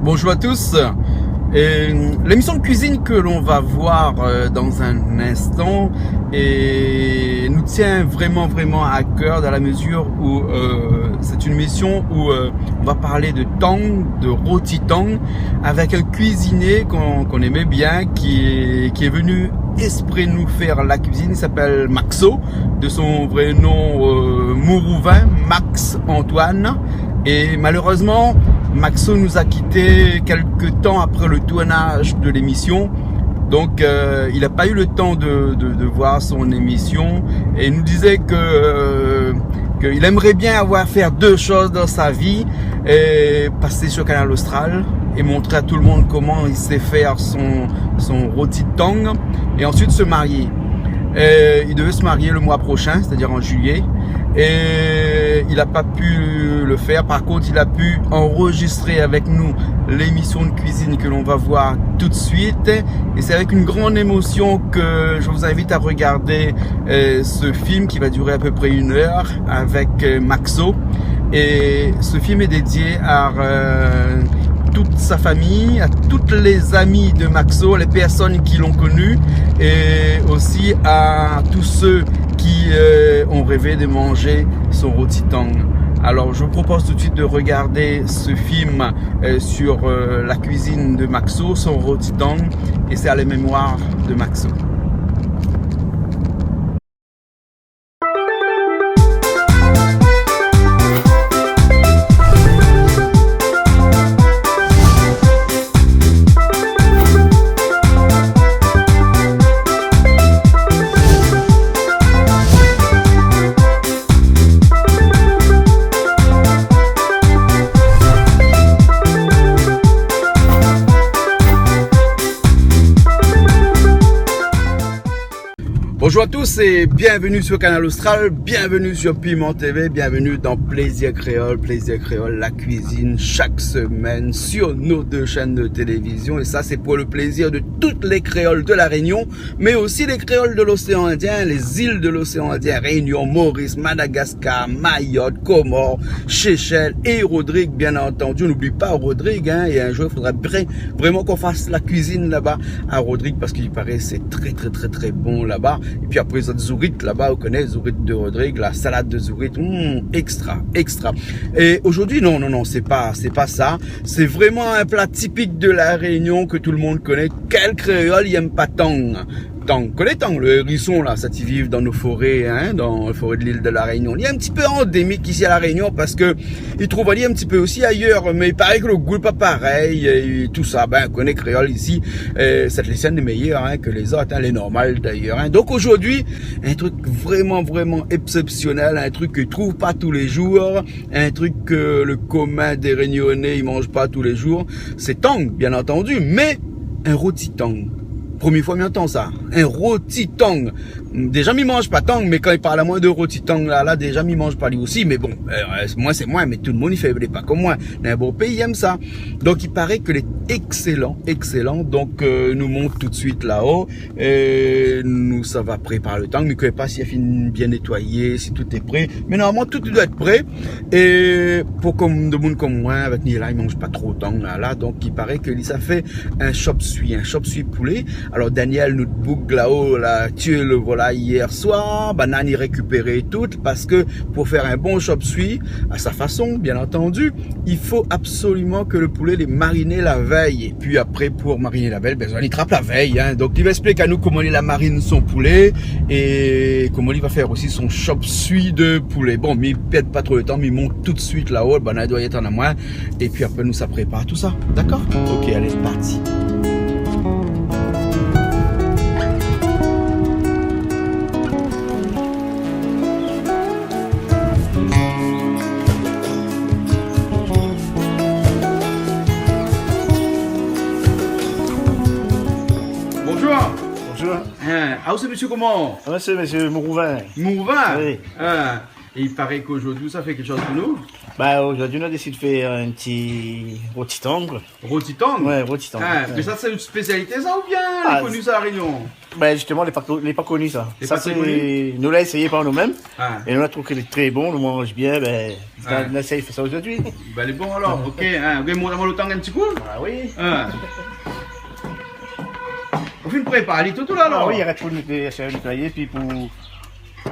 Bonjour à tous. L'émission de cuisine que l'on va voir dans un instant nous tient vraiment à cœur dans la mesure où c'est une émission où on va parler de tang, de rôti tang, avec un cuisinier qu'on aimait bien qui est venu exprès nous faire la cuisine. Il s'appelle Maxo, de son vrai nom Mourouvain, Max Antoine, et malheureusement Maxo nous a quitté quelques temps après le tournage de l'émission, donc il n'a pas eu le temps de voir son émission, et il nous disait qu'il aimerait bien avoir faire deux choses dans sa vie, passer sur Canal Austral et montrer à tout le monde comment il sait faire son rôti tang, et ensuite se marier. Il devait se marier le mois prochain, c'est-à-dire en juillet, et il n'a pas pu le faire. Par contre, il a pu enregistrer avec nous l'émission de cuisine que l'on va voir tout de suite, et c'est avec une grande émotion que je vous invite à regarder ce film qui va durer à peu près 1 heure avec Maxo. Et ce film est dédié à toute sa famille, à toutes les amis de Maxo, les personnes qui l'ont connu, et aussi à tous ceux qui ont rêvé de manger son rôti tang. Alors je vous propose tout de suite de regarder ce film sur la cuisine de Maxo, son rôti tang, et c'est à la mémoire de Maxo. Bonjour à tous et bienvenue sur Canal Austral, bienvenue sur Piment TV, bienvenue dans Plaisir Créole, la cuisine chaque semaine sur nos 2 chaînes de télévision, et ça c'est pour le plaisir de toutes les créoles de la Réunion, mais aussi les créoles de l'océan Indien, les îles de l'océan Indien, Réunion, Maurice, Madagascar, Mayotte, Comores, Seychelles et Rodrigue, bien entendu. N'oublie pas Rodrigue, et un jour il faudra vraiment qu'on fasse la cuisine là-bas à Rodrigue, parce qu'il paraît c'est très bon là-bas. Et puis après, ça zourite là-bas, vous connaissez zourite de Rodrigue, la salade de zourite, extra. Et aujourd'hui, non, c'est pas ça. C'est vraiment un plat typique de la Réunion que tout le monde connaît. Quel créole il aime pas tang? Connais tang, le hérisson là, ça t'y vive dans nos forêts, dans les forêts de l'île de la Réunion. Il est un petit peu endémique ici à la Réunion parce que il trouve un petit peu aussi ailleurs, mais il paraît que le goût n'est pas pareil et tout ça. Connais créole ici, cette lycéenne est meilleure que les autres, les normales d'ailleurs. Donc aujourd'hui, un truc vraiment exceptionnel, un truc que tu trouves pas tous les jours, un truc que le commun des Réunionnais ils mangent pas tous les jours. C'est tang, bien entendu, mais un rôti tang. Première fois, j'entends ça. Un rôti tang. Déjà, m'y mange pas tang, mais quand il parle à moi de rôti tang, là, déjà, m'y mange pas lui aussi. Mais bon, moi, c'est moi, mais tout le monde, il fait pas comme moi. Dans un beau pays, il aime ça. Donc, il paraît que est excellent. Donc, nous monte tout de suite là-haut. Nous, ça va préparer le tang. Mais je ne sais pas si elle finit bien nettoyé, si tout est prêt. Mais normalement, tout doit être prêt. Et pour comme de monde comme moi, avec Nila, il mange pas trop tang, là. Donc, il paraît que ça fait un chop suey poulet. Alors Daniel nous book là-haut, là, tué le volaille hier soir, banane y récupérer tout, parce que pour faire un bon chop suey, à sa façon, bien entendu, il faut absolument que le poulet les mariner la veille. Et puis après, pour mariner la veille, on y trappe la veille. Donc il va expliquer à nous comment il la marine son poulet et comment il va faire aussi son chop suey de poulet. Bon, mais il perd pas trop le temps, mais il monte tout de suite là-haut, le banane doit y être en moins. Et puis après, nous, ça prépare tout ça. D'accord? Ok, allez, parti. Ah, c'est monsieur comment? C'est monsieur Mourouvain. Mourouvain? Oui. Et il paraît qu'aujourd'hui, ça fait quelque chose pour nous. Bah, aujourd'hui, on a décidé de faire un petit rôti-tong. Rôti-tong? Ouais, rôti-tong. Ah, mais ça, c'est une spécialité, ça, ou bien Ah, connu ça à La Réunion? Bah, justement, les pas connus, ça. Les Ça, pas c'est, connus? nous l'a essayé par nous-mêmes. Ah. Et nous, on a trouvé qu'il est très bon, on le mange bien, ben, Ah. on a essayé de faire ça aujourd'hui. Ben, les bons alors, ok. Hein. Vous voulez monter le temps un petit coup? Ah oui. Ah. Vous faites préparer tout là, alors? Ah oui, il reste pour nettoyer, puis pour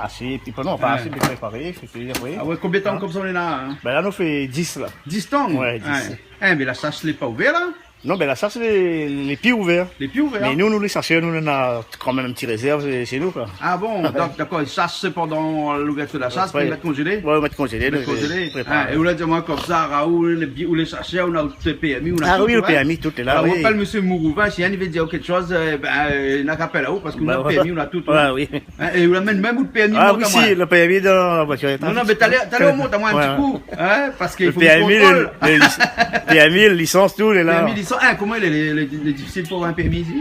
hacher, puis non, pas hacher, mais préparer, fait que, oui. Ah ouais, combien de temps comme ça on est là? Hein? Ben là, nous fait 10 là. 10 temps? Ouais, 10. Ah, mais la chasse n'est pas ouverte là? Non, ben là, ça, c'est les pieds ouverts. Les pieds ouverts? Mais nous les chercheurs, nous, on a quand même un petit réserve chez nous, quoi. Ah bon, d'accord, ils chassent pendant l'ouverture de la chasse, puis ils mettent congelé? Ouais, on met congelé. Mettre congelé. Ah, et vous l'avez dit moi comme ça, Raoul, ou les chercheurs, on a le PMI, on a Ah tout, oui, le ouais. PMI, tout est là, Alors, oui. on parle monsieur Mourouvin, si il veut dire quelque chose, il n'a qu'à appeler là-haut, parce qu'on a le PMI, on a tout. Ouais, oui. Hein, et vous l'amène même où le PMI Ah monte oui, à moi. si, le PMI dans la voiture. Non, mais t'allais au monte à moi un petit coup, hein, parce qu'il Le faut que je PMI, contrôle. le PMI, le licence, tout, il est là. PMI, ils sont, comment il est difficile pour un PMI ici?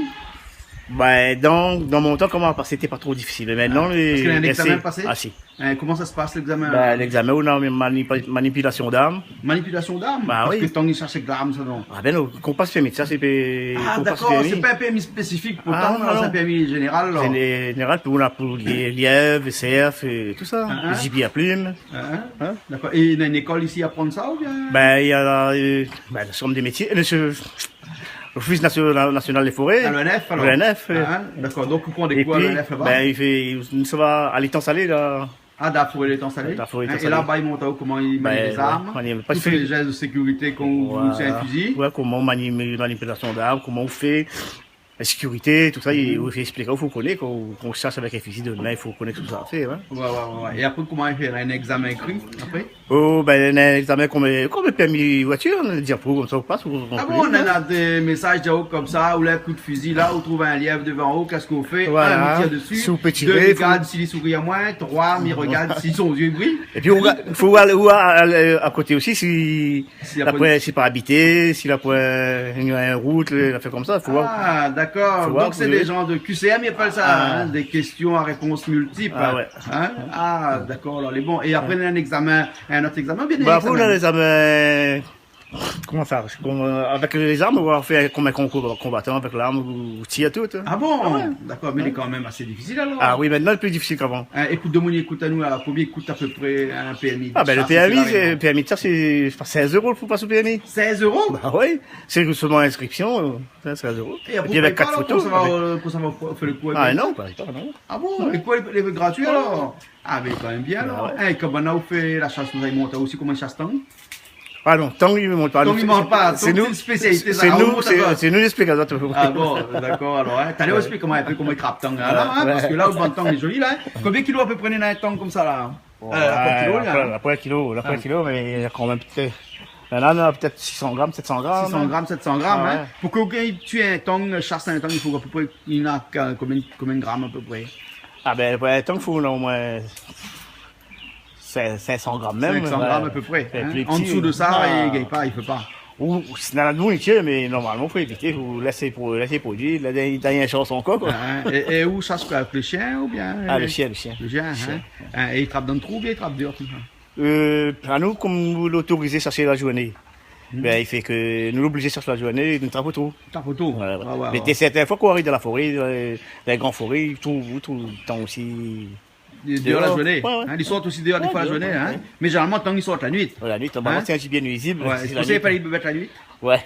Ben, dans mon temps, c'était pas trop difficile. Mais maintenant, Parce qu'il y a un examen passé? Ah, si. Hein, comment ça se passe l'examen? Ben, l'examen, on a une manipulation d'armes. Manipulation d'armes? Bah parce oui. que tant qu'ils cherchent de l'arme, ça non. Ah ben non, qu'on passe permis, ça c'est Ah d'accord, c'est pas un PMI spécifique pour Ah, tant, non. c'est un PMI général alors. C'est général, puis on a pour les lièvres, les cerfs, et tout ça. Ah, Les gibiers à plumes. Hein? D'accord. Et il y a une école ici à apprendre ça ou bien? Ben, il y a la somme des métiers. L'Office national des forêts. À l'ONF alors? L'ONF. D'accord, donc vous prenez Et quoi à puis, l'ONF là-bas? ben, ça va à l'étang salé, là. Ah, d'afforer les temps salés? La forêt Hein, étant et là-bas, ils montent où? Comment ils manient les armes? Pas Tous les gestes de sécurité qu'on c'est un fusil? Ouais, comment on manie manipulation d'armes, comment on fait la sécurité, tout ça, il faut expliquer, il faut connaître, qu'on cherche avec un fusil de main, il faut connaître tout ça à faire. Hein. Ouais. Et après, comment ils font un examen écrit après? Oh, ben, un examen comme un permis voiture, on a dit pour comme ça, on passe. Ah bon, on a des messages de haut comme ça, ou là, coup de fusil là, on trouve un lièvre devant haut, qu'est-ce qu'on fait? Voilà. Un, on tire dessus. Si on peut Deux, tirer, il regarde s'il sourit à moins. Trois, il regarde si son yeux brillent. Et puis, il faut voir à côté aussi si la pointe, c'est pas habité, si la pointe, il y a une route, il a fait comme ça, il faut voir. Ah, d'accord. Donc, c'est des gens de QCM, ils appellent ça, hein, des questions à réponse multiples. Ah, ouais. Hein? Ah, d'accord, alors les bons. Et après, un examen, un autre examen, bien Bah, après, on a les examens. Comment ça? Avec les armes, on va faire comme un concours combattant avec l'arme, ou tire tout. Hein. Ah bon? D'accord, mais il est quand même assez difficile alors. Ah oui, maintenant, c'est plus difficile qu'avant. Écoute, Dominique, écoute à nous, alors, combien coûte à peu près un PMI? Ah ben le PMI, ça c'est 16 € pour passer au PMI. 16 €? Bah oui, c'est seulement l'inscription, 16 €. Et après, puis avec 4 photos. Pour savoir faire le coup. Ah non, pas non. Ah bon? Et quoi, les gratuits alors? Ah, mais quand même bien alors. Ouais. Et comment on a fait la chasse, vous avez monté aussi comme un chasse-temps? Ah non, tant qu'il ne monte pas. Tant qu'il ne monte pas, c'est nous, une spécialité. c'est nous l'explication. Ah bon, d'accord, alors, hein. T'allais expliquer comment il crappe tang, là, hein, parce que là, le bon tang est joli, là. Combien de kilos à peu près un tang comme ça, là? Après un kilo, mais il y a quand même peut-être. Il y en a peut-être 600 grammes, 700 grammes. 600 grammes, 700 grammes, Ah, hein. ouais. Pour que tu aies un tang, chasse un tang, il faut à peu près, il y en a combien de grammes à peu près? Ah ben, pour un tang, il faut au moins 500 grammes même. 500 grammes à peu près. Et Hein. plus En petit, dessous de ça, ah. il gagne pas, il fait pas. Ou c'est dans la nourriture, mais normalement, il faut éviter, il faut laisser produire, la dernière chance encore, quoi. Hein. Et où chasse quoi? Avec le chien ou bien? Ah, le chien. Le chien, hein. Et il trappe dans le trou ou bien il trappe dehors tout ça? À nous, comme vous l'autorisez à chercher la journée, ben, il fait que nous l'obligez à chercher la journée, nous trappe tout. Ta photo? Voilà, voilà. Ouais. Mais certaines fois qu'on arrive dans la forêt, dans les grandes forêts, ils trouvent tout le temps aussi. Dehors la journée. Ouais. Hein, ils sortent aussi dehors des fois la dehors, journée. Hein. ouais. Mais généralement, tant qu'ils sortent la nuit. La nuit, on va Hein? c'est un gibier nuisible. Ouais. c'est Vous la savez nuit. pas les bébêtes la nuit? Ouais.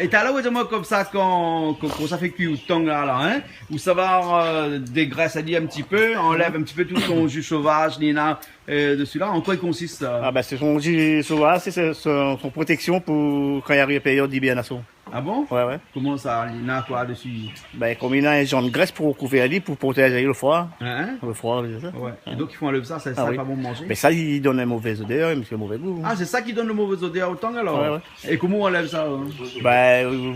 Et t'as là, dis-moi comme ça, quand ça fait cuire le tang là, hein, où ça va dégraisser à dire un petit peu, enlève un petit peu tout son jus sauvage, Nina, dessus là. En quoi il consiste? Ah ben, c'est son gibier sauvage, c'est son protection pour quand il arrive la période d'hibernation. Ah bon? Ouais. Comment ça, Nina, quoi, dessus? Ben, comme il a un genre de graisse pour couvrir lui, pour protéger le froid. Hein? Le froid, c'est ça. Ouais. Et donc, ils font enlever ça, c'est Ah oui. pas bon de manger? Mais ça, il donne un mauvais odeur, mais c'est un mauvais goût. Ah, c'est ça qui donne le mauvais odeur au tang alors? Ouais. Et comment on enlève ça? Ben,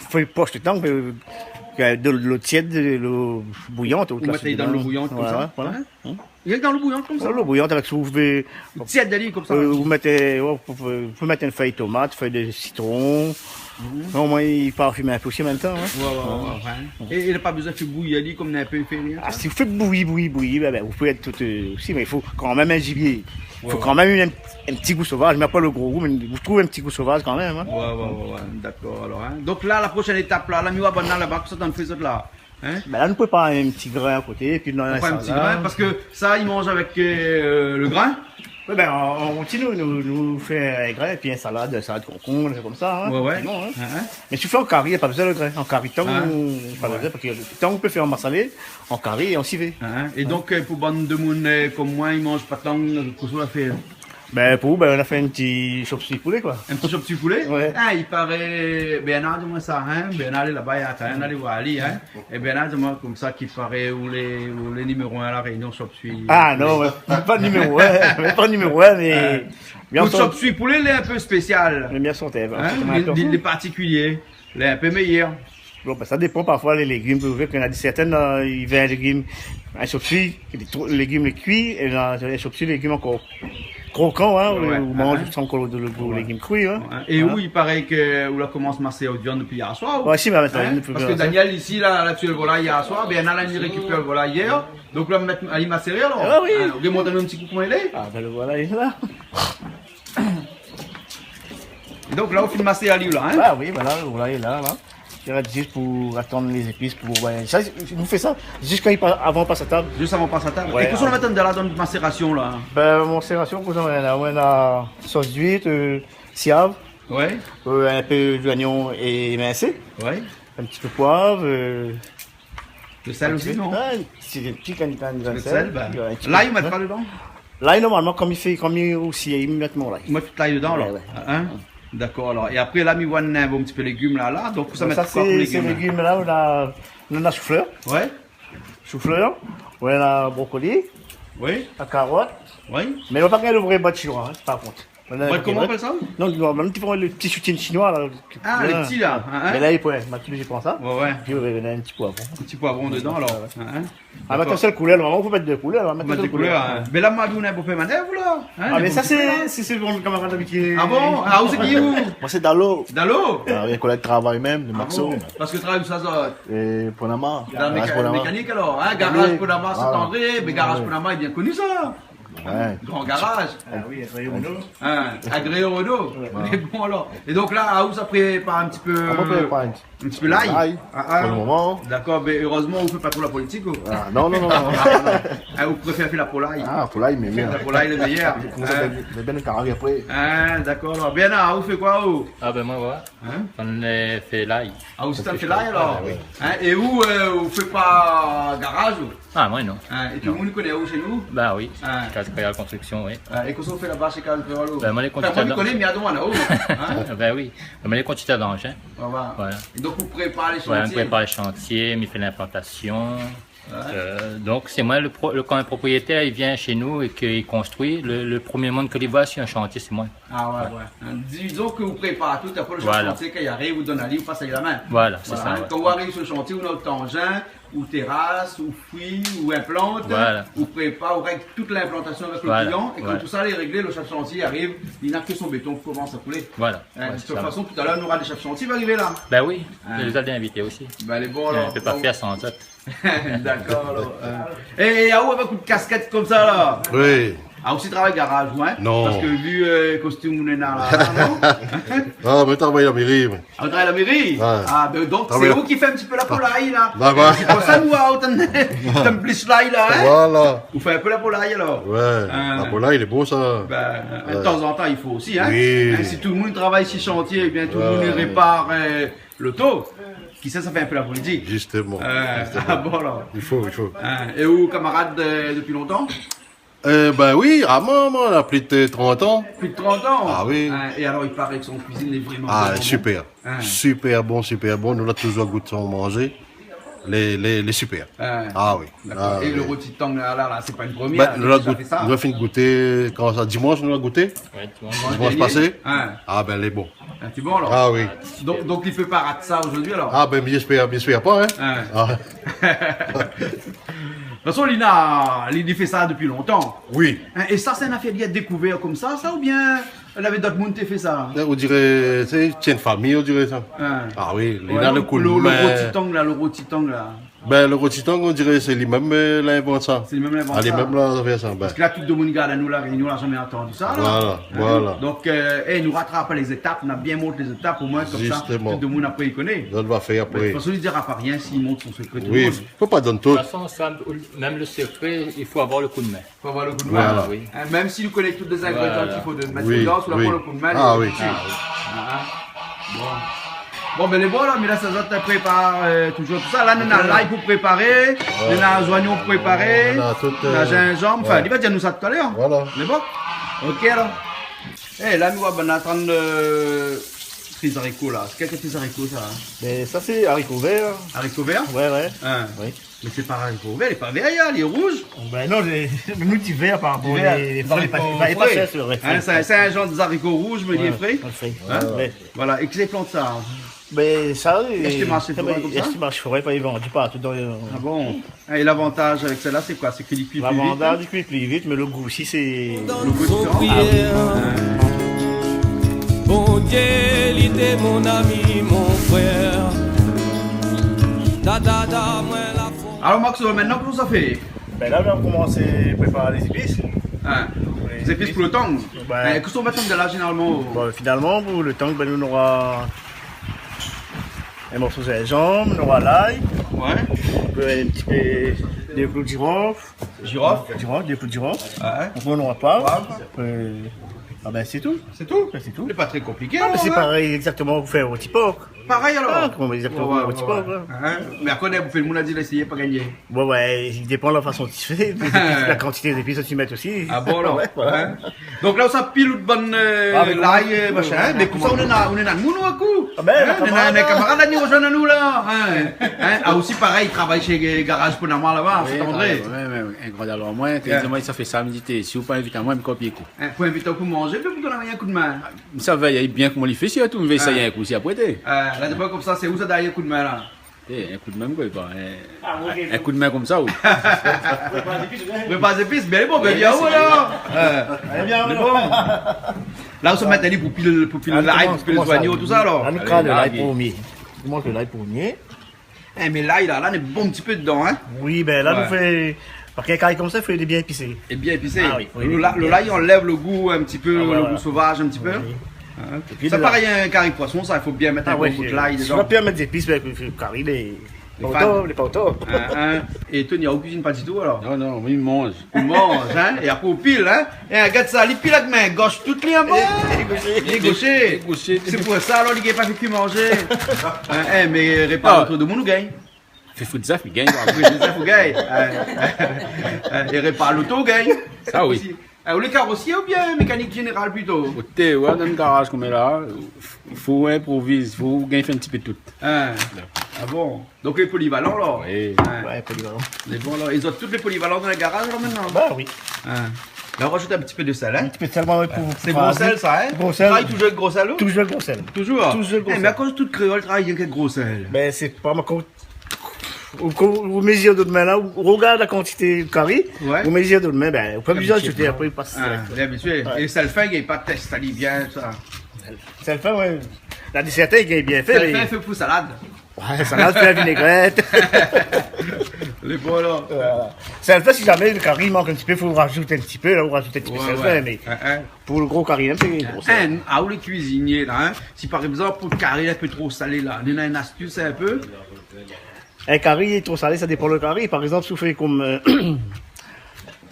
faut poche de temps, de l'eau tiède, de l'eau bouillante. Vous mettez dans l'eau bouillante comme ça? Voilà. Hein? Il y a que dans l'eau bouillante comme ça? L'eau bouillante avec ça, vous pouvez, Tiède d'aller comme ça? vous mettez, vous pouvez mettre une feuille de tomate, feuille de citron. Au moins, il parfume un peu aussi en même temps. Hein. Ouais. Et il n'a pas besoin de faire bouillir ali comme on a un peu fait rien. Ah, si vous faites bouillir, ben, vous pouvez être tout aussi, mais il faut quand même un gibier. Il faut quand même un petit goût sauvage, mais pas le gros goût, mais vous trouvez un petit goût sauvage quand même. Hein. Ouais, d'accord. Alors, hein. Donc là, la prochaine étape, là, la miwa banane là-bas, ça t'en fait ça là. Hein? Ben là, nous pouvons pas un petit grain à côté, et puis dans On prend un petit grain, parce que ça, ils mangent avec le grain. Oui, ben on continue, nous fait un grain, et puis un salade concombre, comme ça. Hein. Ouais. Non, hein. Mais si tu fais en curry, il n'y a pas besoin de grain. En curry, tant pas besoin, parce que tant on peut faire en massalé, en curry et en civet. Et donc, pour bande de monde comme moi, ils mangent pas tant que ça, fait. Ben pour vous, ben, on a fait un petit chop-suey poulet quoi. Un petit chop-suey poulet? Ouais. Ah, il paraît, Bernard de moi ça, hein? Bernard est là-bas, il y a quand même allé voir Ali, hein? Et Bernard de moi comme ça qui paraît où les numéros 1 à la réunion chop-suey. Ah non, pas de numéro 1, pas de numéro 1, mais. Le chop-suey poulet, il est un peu spécial. Les miens sont tels. Les particuliers, il est un peu meilleur. Bon, ben, ça dépend parfois les légumes. Vous voyez qu'il y en a certaines, il y a un légume, un chop-suey, les légumes les cuits, et là, un chop-suey, les légumes encore croquants, hein, on mange encore de légumes cuits. Hein. Et où il paraît que où là commence à masser au viande depuis hier soir. Ouais, si, mais maintenant, parce que Daniel ici, là, là-dessus le volaille hier soir, ben on a récupéré le volaille hier. Donc là, on va mettre à masser alors. Ah oui. On va montrer un petit coup comment il est. Ah, ben le volaille est là. Et donc là, on fait masser à lui là, hein. Ah oui, voilà, le volaille est là. Il reste juste pour attendre les épices pour. Ouais, ça, vous faites ça juste avant passe à table. Juste avant passe à table. Ouais, et qu'est-ce qu'on va mettre dans la macération là? Ben, mon macération, on a sauce d'huile, siave, ouais. Un peu d'oignon émincé, ouais. Un petit peu de poivre. Le sel aussi, non? C'est des petits canetans de sel. Ben. Là, ils mettent pas dedans? Là, normalement, comme il aussi, ils mettent mon là. Ils mettent tout l'ail dedans, là? Ouais. Hein? D'accord, alors. Et après, là, il y a un bon petit peu de légumes là. Donc, ça met quoi pour légumes? Ces légumes là, on a chou-fleur. Ouais. Chou-fleur. On a brocoli. Oui. La carotte. Oui. Mais on va pas gagner le vrai bas chinois, hein, par contre. Comment on appelle ça? Non, même le petit soutien chinois là. Ah, les petits là. Mais là, il pourrait. J'ai prends ça. Ouais. Puis on va mettre un petit poivron. Un petit poivron dedans alors. On va mettre une seule couleur, normalement, on peut mettre deux couleurs. On va mettre deux couleurs. Mais là, on a un peu de manœuvre là. Ah, mais ça, c'est mon camarade d'amitié. Ah bon? Ah, où c'est qui où? Moi, c'est Dalo. Dalo? Ah, un collègue de travail même, de Maxo. Parce que travaille où ça sort? Et Ponama. Dans la mécanique alors. Garage Ponama, Saint-André. Mais garage Ponama est bien connu ça. Ouais. Grand garage. Ah oui, agréé Renault. Agréé Renault. Ouais. Bon alors. Et donc là, où ça prépare un petit peu. Un petit peu l'ail. Pour le moment. D'accord, mais heureusement, on ne fait pas trop la politique. Non. Vous préférez faire la polaille. Ah, polaille, mais bien. La polaille, le meilleur. Mais bien le carré après. D'accord, alors. Bien, vous faites quoi? Ah, ben moi, ouais. On fait l'ail. Ah, vous faites l'ail alors? Et où vous ne faites pas garage? Ah, moi, non. Et tout le monde connaît où chez nous? Bah oui. Case Créole Construction, oui. Et qu'est-ce qu'on fait là-bas chez Case Créole? Ben, moi, les quantités d'engin. Connaît, mais il y a là-haut. Ben oui. Mais les quantités d'engin. Voilà. Et donc, vous préparez les chantiers? Ouais, on prépare les chantiers, on fait l'implantation. Donc, c'est moi, quand un propriétaire il vient chez nous et qu'il construit, le premier monde que il voit sur un chantier, c'est moi. Ah ouais. Disons que vous préparez tout, après le chantier, quand il arrive, vous donnez un livre, vous passez la main. Voilà, c'est ça. Quand vous arrivez sur le chantier, vous avez autant engin, ou terrasse, ou fruits, ou implante, vous préparez, vous règlez toute l'implantation avec le client, et quand tout ça est réglé, le chef chantier arrive, il n'a que son béton qui commence à couler. Voilà. De toute façon, tout à l'heure, on aura des chefs chantiers qui vont arriver là. Ben oui, je les ai invités aussi. Ben les bons alors. On ne peut pas faire sans autres. D'accord alors. Et à où avec une casquette comme ça là? Oui. Ah, aussi travail garage, ouais? Non. Parce que vu le costume on est là, non? Ah, mais travaille à la mairie. Ah, vous travaillez à la mairie? Ah, ben donc c'est vous qui fait un petit peu la polaille là. C'est pour ça nous, t'as plus là, hein? Voilà. Vous faites un peu la polaille alors? Ouais. La polaille, il est beau ça. Ben, de temps en temps, il faut aussi, hein? Oui. Si tout le monde travaille sur chantier, eh bien tout le monde répare l'auto. Qui ça fait un peu la politique? Justement. Ah bon alors. Il faut. Et où, camarade depuis longtemps? Ben oui, moi, on a plus de 30 ans. Plus de 30 ans? Ah oui. Et alors, il paraît que son cuisine est vraiment super. Super bon. Nous, on a toujours goûté sans manger. Les super. Ah oui. Et le rôti de tang, là, c'est pas une première. Nous avons fait goûter, quand ça, dimanche, nous avons goûté. Ouais, Dimanche passé. Ah ben, elle est bon. C'est bon alors? Ah oui. Donc, il peut pas rater ça aujourd'hui alors? Ah ben, j'espère pas, hein. De toute façon, Lina fait ça depuis longtemps. Oui. Et ça, c'est une affaire qui a découvert comme ça, ou bien elle avait d'autres monde qui fait ça? On dirait, c'est une famille, on dirait ça. Ah oui, Lina le coup le rôti tang là. Ben, le rôti-tong, on dirait c'est lui-même l'invente ça. C'est lui-même l'invente Ah, ça. lui-même là, fait ça. Ben. Parce que là, tout le monde regarde à nous, la réunion, on n'a jamais entendu ça. Là. Voilà, voilà. Donc, nous rattrape les étapes, on a bien montré les étapes, au moins comme Justement. ça, tout le monde après il connaît. On va faire Mais de après. toute façon, il ne dira pas rien s'il montre son secret. Tout le Oui, monde. faut pas donner tout. De toute façon, ça, même le secret, il faut avoir le coup de main. Il faut avoir le coup de main. Voilà. Oui. Même si nous connaissons toutes les ingrédients Voilà. qu'il faut de mettre Oui, dedans, sous la oui. le coup de main. Ah il oui. est dessus. Ah, Bon, ben les bons là, mais là, ça se prépare toujours tout ça. Là, nous avons l'ail pour préparer, nous avons oignons pour préparer, On a tout, nous avons gingembre. Enfin, ouais. il va dire nous ça tout à l'heure. Voilà. Les bons? Ok, alors. Eh, là, nous on est en train de frise haricots là. C'est quelques petits haricots ça? Hein? Mais ça, c'est haricots verts. Haricots verts? Ouais, ouais. Hein. Oui. Mais c'est pas haricots verts, il est pas vert, il est rouge. Ben non, nous, tu verts par rapport aux Vert. les Haricots pas frais. cher, c'est vrai. Hein, c'est un genre de haricots rouges, mais il est frais. Hein? Ouais. Voilà, et que les plantes ça? Hein? Ben ça, Est-ce que tu marches forêt comme ça? Est-ce que tu marches forêt, pas ils vendent pas tout dans Ah bon? Et l'avantage avec celle-là, c'est quoi? C'est qu'il cuit plus vite. L'avantage du cuit plus vite, mais le goût aussi, c'est... Le goût différent. Bon Dieu, il était mon ami, mon frère. Da da da, moi la foi. Alors Maxo, maintenant comment ça fait? Ben là, on a commencé à préparer les épices. Hein? Les épices pour le tong? Ouais. Qu'est-ce qu'on met de là généralement? Bon, finalement, pour le temps, ben, nous, on aura un morceau de gingembre, on aura l'ail, Ouais. un petit peu des clous de girofle, des clous de girofle. Ouais. Après, on aura pas. Poivre. Ah ben c'est tout. C'est tout? Ben, c'est tout. C'est pas très compliqué. Ah, mais alors, c'est hein? pareil exactement pour faire au petit porc. Pareil alors? Ah, comment exactement au petit porc. Hein? Mais après, le monde a dit d'essayer, pas gagner. Bon, ouais, il dépend de la façon dont tu fais, la quantité d'épices que tu mets aussi. Ah bon alors? Ouais, voilà. Hein? Donc là, on s'appile de bonne Avec l'ail, moi. machin. Hein? Mais comme ça, on est dans le monde ou à coup? Ah ben, Hein? On est dans les camarades à nous rejoindre nous là. Hein? Hein? Ah aussi pareil, il travaille chez les garages pour normal là-bas, c'est André. Oui, un grand alors moi, quasiment ça fait ça méditer. Si vous pas inviter à moi, je me copie coup. Hein? Pour inviter pour manger, puis pour donner un coup de main. Ça va, il y a bien comment il fait, si tout me veut ça y a un coup, si après t'es. Là, des fois comme ça, c'est où ça derrière un coup de main là? Un coup de main quoi, pas. Un coup de main comme ça, oui. Mais pas d'épices, bien bon, bien où là? C'est bon. Là, on se met à aller pour piler l'ail, pour piler les oignons, tout ça alors. Là, nous crâne l'ail premier. Tu manges l'ail premier. Eh, mais l'ail là, on est bon un petit peu dedans, hein? Oui, ben là, Ouais. nous fait. Par qu'un carré comme ça, il faut être bien épicé. Et bien épicé. Ah oui, oui, Le l'ail enlève le goût un petit peu, Ah, le voilà. goût sauvage un petit peu. Oui. Hein? puis Ça de pareil un carré poisson, ça il faut bien mettre un Ah ouais, bon bout de l'ail tu dedans. vas bien mettre des épices, mais le carré, les fans. pâteaux. Hein? Et toi, il n'y a aucune cuisine pas du tout alors. Non, non, oui, il mange. On mange, hein? Et après on pile, hein? Et regarde ça, il pile avec main gauche, toute les main. Il est gaucher. Gaucher. C'est pour ça alors, il n'a pas fait que manger. Hein? Mais répare autour de mon nous gagne. Fait foutre ça, il gagne. Oui, c'est ça, faut gagner. Et répare l'auto, gagne. Ça, oui. Ou les carrossiers ou bien mécanique générale plutôt? Côté, ouais, dans le garage comme est là, il faut improviser, il faut gagner un petit peu tout. Hein? Ah bon? Donc les polyvalents là? Oui. Hein? Ouais, polyvalent. Les bons là, ils ont tous les polyvalents dans le garage là maintenant? Bah oui. Hein? Là on rajoute un petit peu de sel, hein? Tu peux tellement pour. C'est gros sel ça, hein? Gros sel. Travaille toujours avec gros sel? Toujours le gros sel. Toujours? Toujours gros Eh, sel. mais à cause de toute créole travaille avec gros sel. Ben c'est pas ma compte. Vous mesure de demain là, vous regardez la quantité de carré, Ouais. vous mesure de demain, ben, vous pouvez besoin de jeter après, il passe. Ah, il est habitué. Et le fin, il n'y a pas de test, ça lit bien, ça. Ça le fait, ouais. La dessert, il est bien fait. Ça le mais- fin, fait pour salade. Ouais, ça reste fait la vinaigrette. Les bons là. Voilà. Ça le fait si jamais le carré manque un petit peu, il faut rajouter un petit peu, là, vous rajoutez un petit peu, ça le fait, mais pour le gros carré, c'est gros sel. Où les cuisiniers, là, hein, si par exemple, pour le carré un peu trop salé, là, on a une astuce un peu. Un carré trop salé, ça dépend le carré. Par exemple, si vous faites comme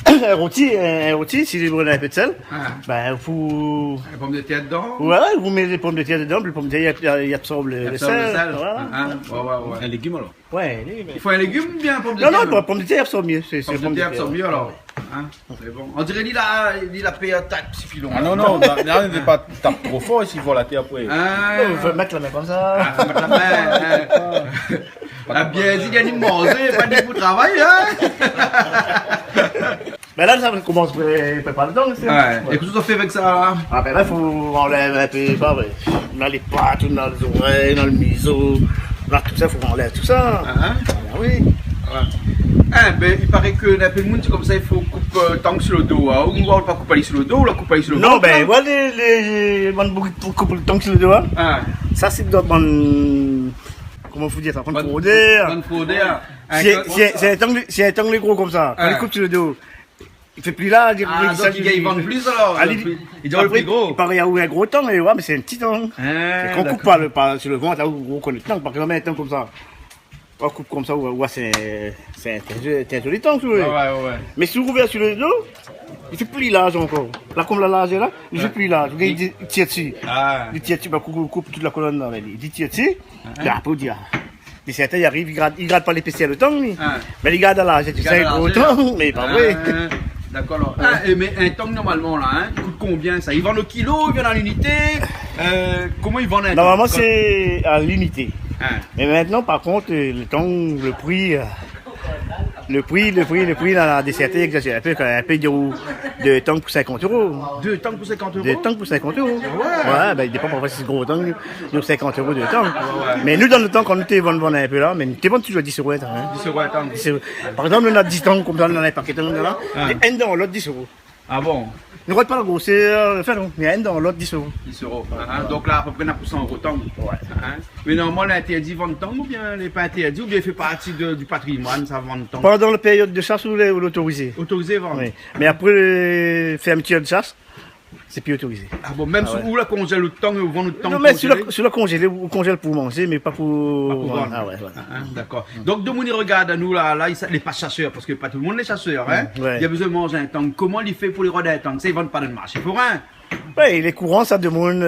un rôti, si vous prenez un peu de sel, Ah. ben vous. Les pommes de terre dedans. Ouais, vous mettez les pommes de terre dedans, puis les pommes de terre, il absorbe le Absorbe sel. le sel. Voilà. Hein? Ouais. Un légume alors. Ouais, Il faut un légume ou bien un pomme de non, terre? non, les pommes de terre absorbent mieux. C'est Pomme de terre absorbe mieux alors. Hein? C'est bon. On dirait qu'il a payé un tac, petit filon. Ah non, non, là, on n'est pas tape trop fort s'il faut la terre après. Hein? Vous pouvez mettre la main comme ça. Faut mettre la main, hein. Ah bien dit, il y a ni manger, pas ni pour travailler, hein? Ben là, ça commence à préparer le temps. Ouais. Et qu'est-ce que tu fais avec ça? Ah ben là, il faut enlever un peu, pas vrai. Dans les pattes, dans les oreilles, dans le museau. Là, tout ça, il faut enlever tout ça. Hein? Ah oui. Ah, ben, il paraît que dans le monde, c'est comme ça, il faut couper tant sur le dos. Hein. Ou on ne va pas couper sur le dos, ou la couper sur le Non, ventre, ben, hein. voilà les bonnes boucles pour couper le temps sur le doigt. Ah, Ça, c'est de bonne. Comment vous dire ça? Bonne fraudeur. bonne fraudeur. C'est un tong gros comme ça. Quand il coupe sur le dos, il fait plus large. Donc il vend plus alors. Il doit le plus gros. Il paraît un gros tong, mais ouais, mais c'est un petit tong. Quand on coupe pas sur le ventre, là où on connaît le tong, par exemple, un tong comme ça. On coupe comme ça, ouais, c'est un joli tong, tu vois. Ouais. Mais si vous ouvert sur le dos, il fait plus large encore. Là, comme la large est là, il fait plus large. Il tire dessus. Il tire dessus, il coupe toute la colonne là. Il tire dessus. Là, après, il dit, mais certains, il arrive, il gratte pas l'épaisseur le tong, mais il garde à l'âge. C'est un gros tong, mais pas vrai. D'accord. Mais un tong normalement là, il coûte combien ça? Ils vendent au kilo, ils vendent à l'unité. Comment ils vendent un tong? Normalement, c'est à l'unité. Mais maintenant, par contre, le tong, le prix dans la desserte exagère un peu de tong pour 50 €. 2 tongs pour 50 €? 2 tongs pour 50 €. Ouais, ben il dépend parfois si c'est gros tong, nous 50 € de tong. Mais nous, dans le temps, quand nous te vendons un peu là, mais nous te vendons toujours 10 €. 10 € un tong. Par exemple, on a 10 tongs, comme ça, on a un paquet de tongs là, et un dans l'autre 10 €. Ah bon? Ne regarde pas la grosseur, enfin non, il y a un dans l'autre 10 €. 10 €. Donc là, à peu près, on a pour 100 € tong. Ouais. Mais normalement, l'interdit vend tong ou bien les pas interdits ou bien il fait partie du patrimoine, ça vend tong? Pendant la période de chasse, ou l'autorisé. Autorisé vendre? Oui. Mais après la fermeture de chasse, c'est plus autorisé. Ah bon, même où la congèle le tong ou vend le tong? Non, mais sur la congèle, on congèle pour manger, mais pas pour vendre. Ah ouais, voilà. D'accord. Donc, de mon regarde à nous là, les pas chasseurs, parce que pas tout le monde les chasseurs, hein. Ouais. Il y a besoin de manger un tong. Comment il fait pour les rois d'un tong? Ça, ils vendent pas dans le marché forain. Ouais, les courants, ça demande.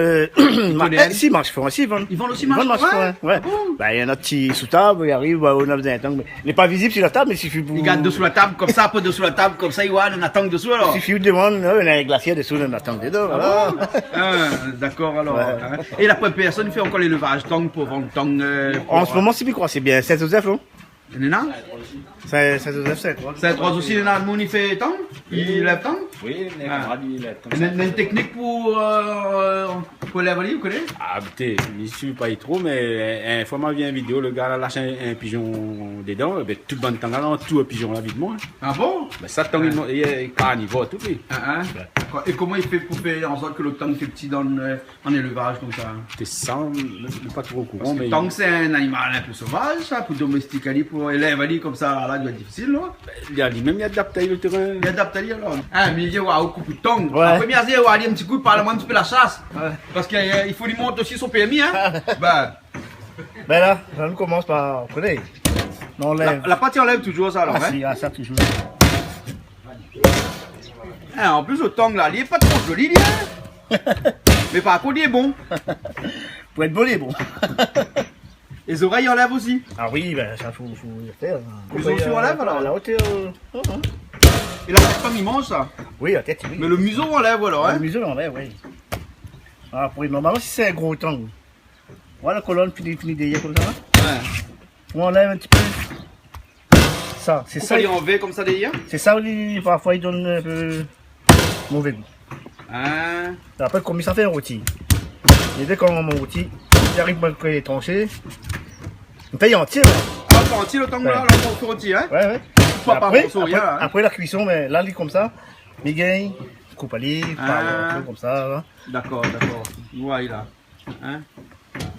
Si, marche forain, si, ils vendent. Ils vendent aussi marche forain? Ouais. Ah bon? Bah, il y en a qui sous table, ils arrivent, on a besoin d'un tong. Il n'est pas visible sur la table, mais il suffit pour. Ils gardent dessous la table, comme ça, pas dessous la table, comme ça, ils voient, on a tong dessous alors. Il suffit de demander, on a un glacier dessous, on a tong dedans, voilà. D'accord, alors. Ouais. Et la première personne fait encore l'élevage tong pour vendre tong. En ce moment, c'est plus quoi, c'est bien Saint-Joseph, non? Nena? Saint-Joseph, c'est quoi? Saint-Trois aussi, Nena, le monde, il fait tong? Il lève tong? Oui, il lève tong. Il y a une technique pour l'évaluer, vous connaissez? Ah, putain, je ne suis pas trop, mais une fois, m'a vu une vidéo, le gars a lâché un pigeon dedans, et bien, tout le bon temps, là, tout un pigeon là, vite moi. Ah bon? Ben, ça, tong, il est carnivore, tout fait. Et comment il fait pour faire en sorte que le tong fait petit en élevage comme ça? T'es sans, pas trop au courant, mais. Le tong, c'est un animal un peu sauvage, ça, pour domestiquer, pour élever comme ça, là, doit être difficile, non? Il y a lui-même, il y a adapté le terrain. Il y a adapté alors. Mais il y a un coup de tong. Ouais. La première fois, il y a un petit coup, parle-moi un petit peu la chasse. Parce qu'il faut lui montrer aussi son permis, hein. Ben là, on commence par. Prenez. On enlève. La partie enlève toujours ça, alors, Ah, hein. si, ça toujours. En plus, le tong, là, il est pas trop joli, lui, hein. Mais par contre, il est bon. Pour être volé, bon. Les oreilles enlèvent aussi. Ah oui, ben ça faut le faire. Les os aussi enlèvent alors? À la hauteur. Et la tête, comme il mange ça. Oui, la tête, oui. Mais le museau enlève alors, hein. Le museau, on enlève, oui. Ah, pour normalement, si c'est un gros tong. Voilà la colonne finie derrière comme ça. On enlève un petit peu. Ça, c'est ça. Pourquoi il enlève comme ça derrière? C'est ça, parfois, il donne un peu mauvais goût. Après, comme ça fait un rôti. Et dès qu'on a mon rôti, il arrive à les trancher. On taille entier. Ah, c'est entier le tong là, là, on fait rôti, hein. Ouais. Après la cuisson, mais là, comme ça, les gars, coupe à livre, comme ça. D'accord. Voilà. Hein?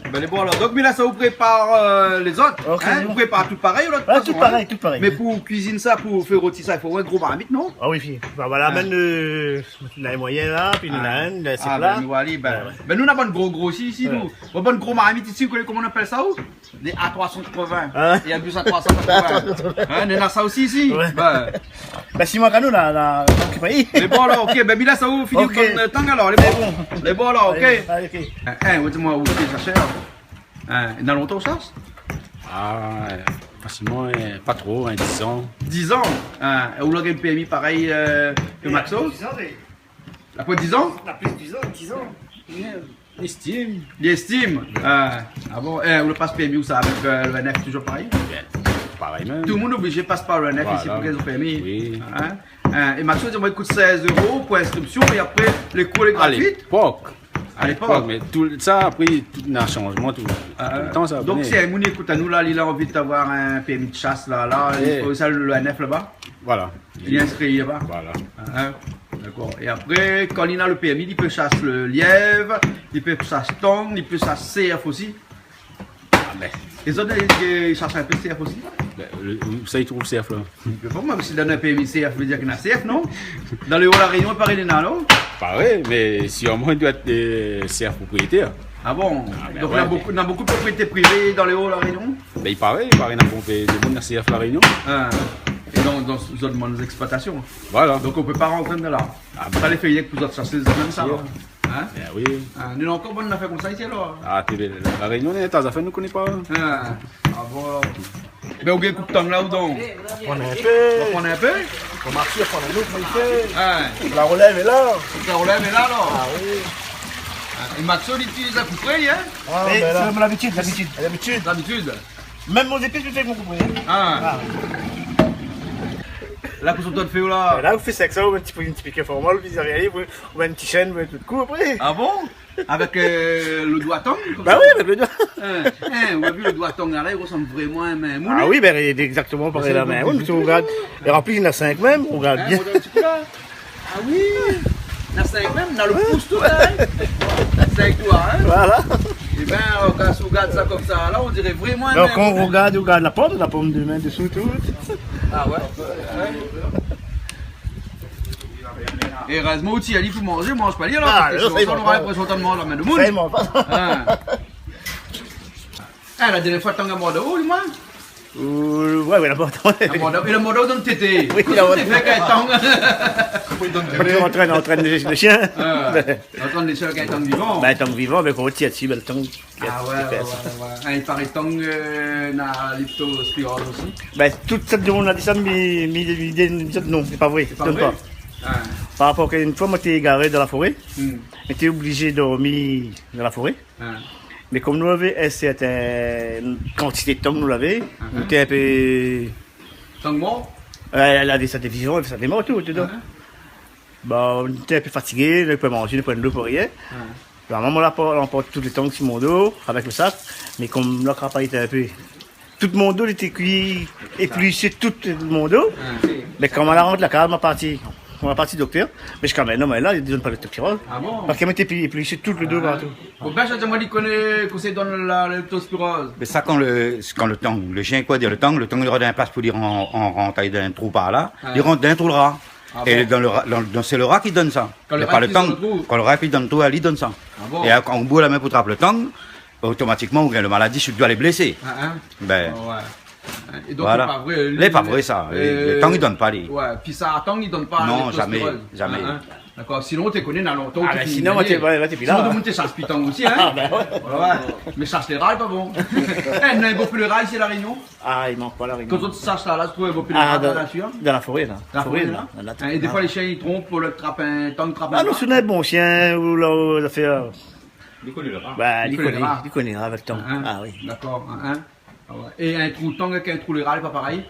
Ben les bon alors. Donc, mais là, ça vous prépare les autres. Okay, Hein? Vous préparez tout pareil, l'autre tout pareil, tout pareil. Mais pour cuisiner ça, pour faire rôti ça, il faut un gros marmite, non? Ah oui, fille. Ben voilà, même les moyens là, puis le nain, c'est là. Ben nous, on a un gros ici, nous. On a un gros marmite ici, comment on appelle ça où? Des A380. Il y a plus A380. Hein, on a ça aussi ici. Ben si moi, nous, là, on paye. Les bons alors, ok. Ben, là, ça vous finit le temps alors, les bons alors, ok. Dis-moi, où est-ce que ça cherche? Il y a longtemps, chasse? Ah, facilement, pas trop, 10 ans. 10 ans? Vous l'avez un PMI pareil que Maxos? 10 ans, La quoi, 10 ans? la plus 10 ans. Estime. Il estime. Ah bon, vous le passe PMI ou ça avec le NF toujours pareil? Pareil même. Tout le monde est obligé de passer par le NF ici pour qu'ils aient PMI. Oui. Et Maxos, il coûte 16 € pour inscription et après les cours est À gratuits. l'époque. À l'époque. Mais tout ça, après, tout un changement, tout le temps, ça donc, si un monde écoute à nous, là, il a envie d'avoir un PMI de chasse, là, il faut ça le NF là-bas. Voilà. Il est inscrit là-bas. Voilà. D'accord. Et après, quand il a le PMI, il peut chasser le lièvre, il peut chasser tong, il peut chasser CF aussi. Ah, ben. Les autres, ils chassent un peu CF aussi. Ça, il trouve le CF là. Bon, même si dans un PMI CF veut dire qu'il y a CF, non? Dans les Hauts-la Réunion, pareil, il y en a, non? Pareil, mais si au moins il doit être CF propriétaire. Ah bon? ben Donc ouais. on a beaucoup de propriétés privées dans les Hauts-la Réunion? Ben, il paraît qu'on a pompé des bons dans CF La Réunion. Ah. Et dans ce zone de exploitations. Voilà. Donc on peut pas rentrer de là. Ah, Ça les fait rien que vous autres chasser les mêmes ça. Alors. Hein? Ben oui. Ah, nous avons encore bonne affaire comme ça ici alors. Ah, La Réunion, tas affaires, nous ne connaissons pas. Ah, bon. Mais on a un coup de temps là ou donc? On a un On va peu. prendre un peu? On marche, on a un autre, il fait. Ah, La relève est là. la relève est là alors. Ah oui. Et Maxo il utilise à peu près, hein? Ah, Mais ben là. c'est l'habitude, l'habitude. D'habitude. D'habitude. Même mon épée, je fais mon coupé. Ah. Là, qu'est-ce que tu fais là? Là, vous faites ça avec ça, ou un petit piquet formal, vous arrivez, ou un petit chaîne, ou un tout de coup après. Ah bon? Avec le doigt tong? Bah oui, avec le doigt. On a vu le doigt tong là, il ressemble vraiment à un main moulée. Ah oui, ben il est exactement pareil la main. Oui, mais tu regardes. Et en plus, il y en a 5 même, on regarde Hein, bien. on donne un petit coup là. Ah oui! On a 5 même, on a le pouce tout là. 5 doigts, hein? Voilà. Et bien, quand on regarde ça comme ça, là, on dirait vraiment un Donc main on moulée. regarde la paume de main dessous, tout. Ah ouais? Et heureusement, aussi, Ali pour manger, mange pas lire là. Ah, Parce là, que ça, il sinon, on mange aura pas. l'impression de manger la main de monde. Vraiment pas. Ah, la dernière fois, tu as un mort de haut, moi? Ouais, ouais, là-bas. Il a mort de haut dans le tété. Oui, il a mort de Qu'est-ce que tu fais qu'un tang? Quand tu entraînes le chien. On entend les seuls qu'un tang vivant. Ben, tant vivant, avec on tire dessus, ben, le temps. Ah ouais. Ah, il paraît tang na leptospirose aussi. Ben, toute cette journée, on a dit ça, mais non, c'est pas vrai. C'est pas Donne vrai? pas. Ah. Par rapport à une fois, moi, j'étais égaré dans la forêt. Hmm. J'étais obligé de dormir dans la forêt. Ah. Mais comme nous avions une certaine quantité de temps, nous l'avons, on était un peu. Tang mort? Elle avait sa télévision, elle avait sa démo, tout dedans. Bah, on était un peu fatigué, on ne pouvait manger, on ne pouvait de l'eau pour rien. Alors, maman, on emporte tous les temps sur mon dos, avec le sac, mais comme le crapin était un peu. Tout mon dos était cuit, épluché tout mon dos. Mais quand on a rentré la carte, on est parti docteur. Mais je quand même, non, mais là, ils ne donnent pas le toctyrol. Ah bon? Parce qu'elle m'était épluché tout le dos partout. Bon, ben, je moi, il connaît qu'on se donne la leptospirose. Mais ça, quand le tang, le chien, quoi dire, le tang, il aura d'un place pour dire en rentre d'un trou par là, il rentre d'un trou le rat. Ah Et bon? c'est le rat qui donne ça. Quand le Mais rat pas le qui tang. donne le trou. Quand le rat qui donne tout, il donne ça. Ah bon? Et quand on boit la main pour attraper le tang, automatiquement, on gagne la maladie, tu dois les blesser. Ben, Ah ouais. Et donc, voilà. c'est pas vrai. C'est pas vrai, ça. Le tang, il donne pas les. Ouais, puis ça, tang, il donne pas Non, la leptospirose. jamais. D'accord, sinon, tu connais dans longtemps. Ah, tu ben finis sinon, gagner. t'es plus là. Sinon, tu chasse pitang aussi, hein? Ah, ben ouais. Ouais. Mais chasse les rats, pas bon. Eh, n'a pas plus les rats ici à La Réunion? Ah, il manque pas la Quand réunion. tu cherches là, tu trouves pas plus les Ah, rats dans la nature? dans la forêt, là. Dans la forêt, là? Là. Et des fois, les chiens, ils trompent pour le trapper un tang, trapper un Ah, non, rat. c'est un bon chien, ou là, ça fait. Il connaît le rat. Bah, Il il connaît connaît, les rats. il connaît avec le temps. Hein? Ah oui. D'accord, hein? Ah ouais. Et un trou tang avec un trou les rats, c'est pas pareil?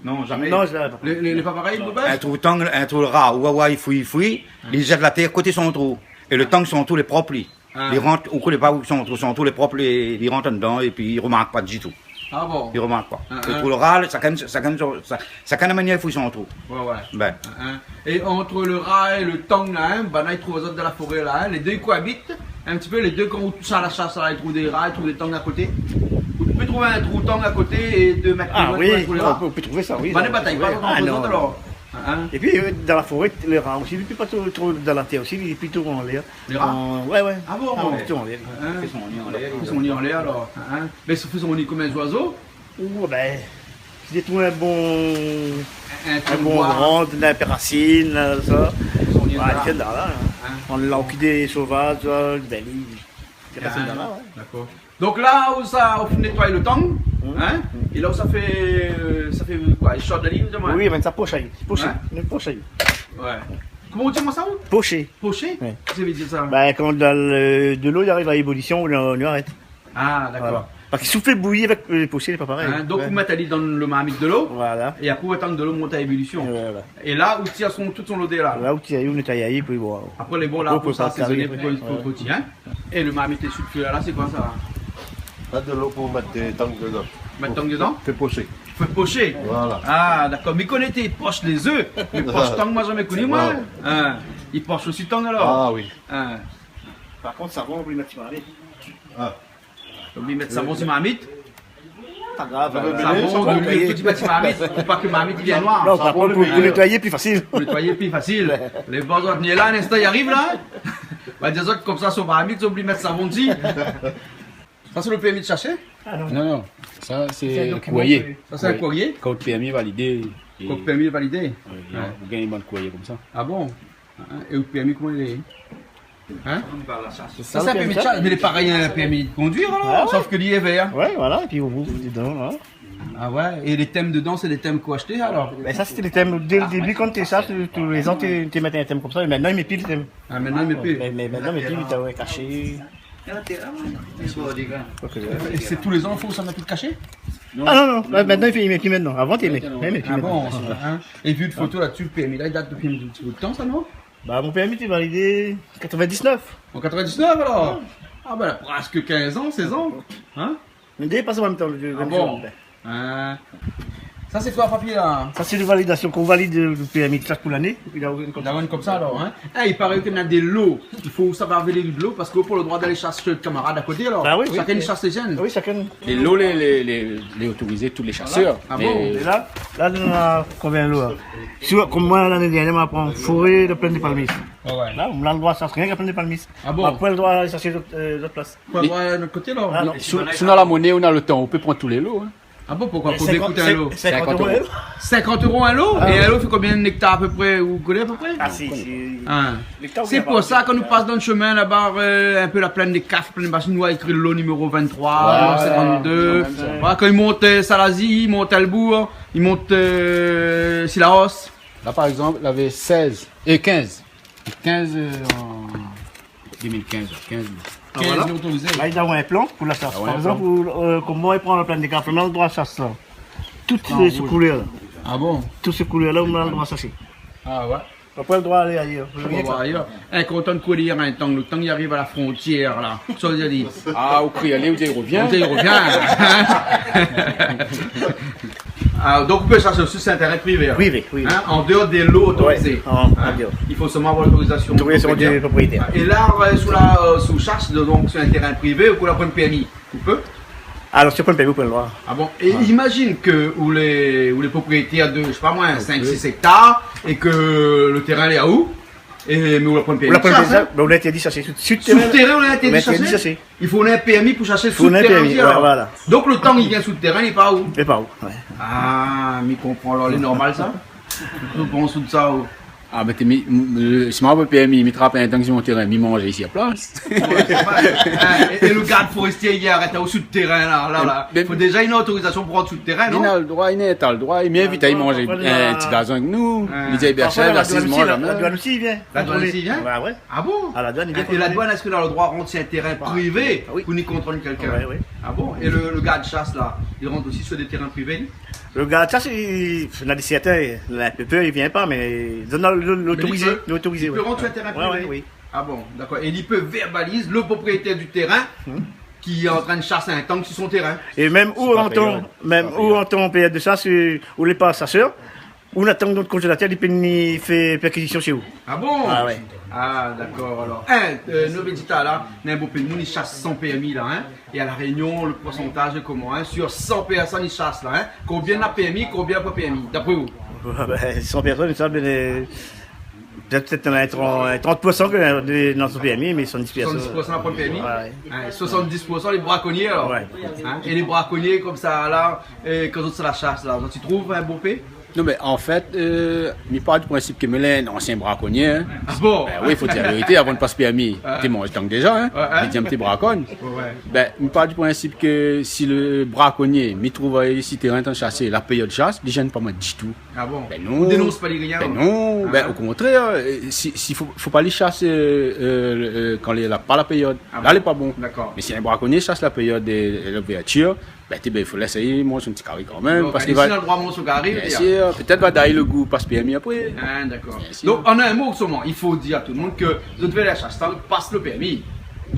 Non, jamais. Non, je l'avais pas. Les pas pareils, Boubès? Un trou tang, un trou le rat, ouah, il fouille, il jette la terre côté son trou. Et le tang sont tous les propres. Ah. Ils rentrent, on ne connaît pas où sont tous les propres, ils rentrent dedans et puis ils ne remarquent pas du tout. Ah bon? Ils ne remarquent pas. Ah, Le ah. trou le rat, ça manière fouille son trou. Ouais. Ben, Et entre le rat et le tang, là, hein, ben là, ils trouvent aux autres de la forêt, là, hein, les deux cohabitent. Un petit peu, les deux, quand on touche à la chasse, là, ils trouvent des rats, ils trouvent des tangs à côté. Ou tu peux trouver un trou tang à côté et 2 mètres Ah plus oui, loin pour les rats. on peut trouver ça, oui. Ben, dans ne la bataille pas forêt. entre Ah eux non. autres, alors. Hein? Et puis, dans la forêt, les rats aussi, depuis pas trop dans la terre aussi, il est plutôt en l'air. Les rats? Ouais. Ah bon? Plutôt en l'air. Hein? fait son nid en l'air. Ils sont nés en l'air, alors. Hein? Mais ils font son nid comme un oiseau. Ouh, ben, si j'ai trouvé un bon Un grand, de la racine, ça. Ils sont nés Ouais, là. il y a là, Hein? on l'a des sauvages, ben, il y a Ah, personne dans là, ouais. D'accord. Donc là où ça on nettoie le tang, hein? Et là où ça fait quoi? Il sort de la ligne de moi. Oui, mais ça poché. Poché. Ouais. Une poché. Ouais. Comment on dit moi ça? Poché. Poché? Ouais. Qu'est-ce que ça veut dire ça? Ben, quand de l'eau il arrive à ébullition, on arrête. Ah, d'accord. Voilà. Parce qu'il souffle bouillir avec le poché, c'est pas pareil. Hein, donc Ouais. vous mettez Ali dans le marmite de l'eau, Voilà. et après vous attendez que de l'eau monte à ébullition. Voilà. Et là, vous tirez toute son odeur là. Là où tu as eu, on est taillé, puis boire. Après les bons là, Après, pour ça pour assaisonner ça, pour ouais. rôti, hein? Et le marmite est sulfuré là, c'est quoi ça? Là, de l'eau pour mettre des tangs dedans. Mettre tang dedans? Fais pocher. Faut pocher. Voilà. Ah, d'accord. Mais connaissez tes poches les œufs. Mais poche tang, moi jamais connu moi. Voilà. Hein. Il poche aussi tang alors. Ah oui. Hein. Par contre, ça va, on peut le mettre sur la Ah. Donc, ils mettent savon sur marmite. Pas grave. Savon, de l'huile, tout dit petit marmite. Faut pas que marmite vienne noir. Non, par contre, pour nettoyer, plus facile. Pour nettoyer plus facile. Les bons autres, là, un instant, ils arrivent là. Bah, des autres, comme ça, sur marmite, ils oublient de mettre savon dessus. Ça, c'est le permis de chercher? Non, ça c'est un courrier. Ça, c'est un courrier? Quand le permis validé. Quand le permis est validé? Vous gagnez un courrier comme ça. Ah bon? Et le permis, comment il est? Hein? Ça, c'est un permis de chasse, mais il est pareil à un permis de conduire alors, sauf que lui est vert. Ouais, voilà, et puis vous dedans, là. Ah ouais, et les thèmes dedans, c'est des thèmes qu'on acheter alors? Ben ça, c'était les thèmes. Dès le début, quand tu chasses, tous les ans, tu mettais un thème comme ça, et maintenant, il met plus le thème. Ah, maintenant, il met plus. Mais maintenant, il met plus, il t'a caché. Et c'est tous les ans, il faut ça mettre tout caché? Ah non, maintenant, il met plus maintenant. Avant, il met plus Ah bon, maintenant. hein? Et vu de photo là-dessus, le permis là, il date depuis un petit peu de temps, ça non? Bah, mon permis, tu validé 99. En 99 alors? Ah ben presque 15 ans, 16 ans. Hein? Mais dès pas en même temps, le Ah bon? Ça c'est quoi le papier là? Ça, c'est une validation qu'on valide le permis de chasse pour l'année. D'avoir une comme ça alors, hein? Il paraît qu'il y a des lots. Il faut savoir véler de l'eau parce que pour le droit d'aller chasser le camarade à côté alors. Ah oui, oui. Chacun chasse les jeunes. Oui, chacun. Les lots, les autorisés, tous les chasseurs. Ah Mais- bon? Et là, on a combien de lots? Comme moi, l'année dernière, on prend forêt de plaine de palmis. Ouais. Là, on a le droit de chasser rien qu'à plaine de palmis. Ah bon? On n'a pas le droit d'aller chercher d'autres places. Faut avoir de notre côté alors. Ah non. Sinon, la monnaie, on a le temps, on peut prendre tous les lots. Hein. Ah bon, pourquoi? Combien coûte un lot? 50 euros. 50 € un lot? Ah Et ouais. un lot fait combien d'hectares à peu près? Vous connaissez à peu près? Ah si, Hein. l'hectare, C'est on pour vient ça qu'on nous passe dans le chemin là-bas, un peu la plaine des CAF, plaine des machines, on a écrit le lot numéro 23, Ouais, 52. ouais, ouais. Voilà, quand ils montent Salazie, ils montent Albourg, ils montent Silaos. Là, par exemple, il y avait 16 et 15. 15 en 2015. 15. Ah, voilà. autorisés. Là, il a un plan pour la chasse. Ah ouais, Par un exemple, comme moi, il prend la plaine des cartes, on a le droit de chasser ça. Toutes ces couleurs-là. Ah bon? Toutes ces couleurs-là, on a le droit de chasser. Ah ouais. On n'a pas le droit d'aller ailleurs. On va voir ailleurs. Content de courir un temps, le temps il arrive à la frontière là. Ça veut dire. Ah, au prix, allez, il revient. Il revient. Ah, donc on peut chasser aussi sur intérêt privé. Privé, oui. Hein, en dehors des lots autorisés. Ouais, en dehors. Il faut seulement avoir l'autorisation. Autorisation du propriétaire. Et là, sous chasse, donc sur un terrain privé, ou la prendre permis. Vous pouvez? Alors, si on peut le payer, vous pouvez le droit. Ah bon? Et imagine que où les propriétaires de, je sais pas moi, 5-6 hectares, et que le terrain est à où? Mais où la prendre permis? On l'a pas le on l'a interdit de chasser. Sur Sous le terrain, on a interdit de chasser. chasser. Il faut un permis pour chasser sous Faut le un terrain. permis, aussi, alors. ouais, voilà. Donc le temps il vient sous le terrain, il part où? Mais pas où. Ouais. Ah, mais comprends alors, c'est normal ça? Je pense sous ça. Où? Ah, mais si moi, le permis, il me trappe un temps que j'ai mon terrain, il mange ici à place. Et le garde forestier il arrête au sous le terrain là. Il faut déjà une autorisation pour rentrer sous le terrain, Il non? a le droit, il a le droit. Il m'invite à y manger un petit gazon avec nous. Il dit, Berchel, la 6 mois, La douane aussi, il vient. La douane aussi, il vient? Ouais, ouais. Ah bon? Ah, la douane, il vient. Et la douane, est-ce qu'elle a le droit de rentrer sur un terrain privé oui. pour n'y contrôler quelqu'un? Ouais, ouais. Ah bon? Et le gars de chasse là, il rentre aussi sur des terrains privés? Le gars de chasse, il a dit certains, un peu peur, il vient pas, mais il donne l'autoriser. L'autoriser, Il peut rentrer sur un terrain privé? Ouais, oui. Ah bon, d'accord. Et il peut verbaliser le propriétaire du terrain qui est en train de chasser un tank sur son terrain. Et même où on tombe en période de chasse, où les pas chasseurs, où on attend notre congélateur, il peut nous faire perquisition chez vous. Ah bon? Ah ouais. Ah d'accord alors. Novedita là, n'a un beau pays, nous ils chassent sans permis là, hein. Et à la Réunion, le pourcentage est comment, hein? Sur 100 personnes ils chassent là, hein. Combien n'a permis, combien pas permis, d'après vous? 100 personnes, ça, peut-être 30% que dans son PMI, mais 70 personnes. 70% n'a pas permis? Ouais. Hein, 70% les braconniers alors? Ouais. Hein? Et les braconniers comme ça là, quand on se la chasse là, tu trouves un beau pays? Non, mais en fait, il part du principe que Mélène, un ancien braconnier. Hein. Ah bon? Ben oui, il faut dire la vérité avant de passer permis. Tu manges tant que déjà, hein. Ouais. Il dit un petit braconne. Ouais. Ben, il part du principe que si le braconnier, il trouve ici terrain de chasser, la période de chasse, il ne gêne pas moi du tout. Ah bon? Ben On non. dénonce pas les riens? Ben non, Ah. ben au contraire, s'il faut pas les chasser quand il n'y a pas la période. Ah Là, bon. il n'est pas bon. D'accord. Mais si un braconnier chasse la période de l'ouverture, ben, il faut laisser manger un petit carré quand même. Donc, Parce ici, qu'il on a va. le droit à mon arrive. Bien sûr, peut-être va d'ailleurs le goût passe PMI après. Ah, d'accord. Bien sûr. Donc, en un mot seulement, il faut dire à tout le monde que vous devez la chasse, passe le permis.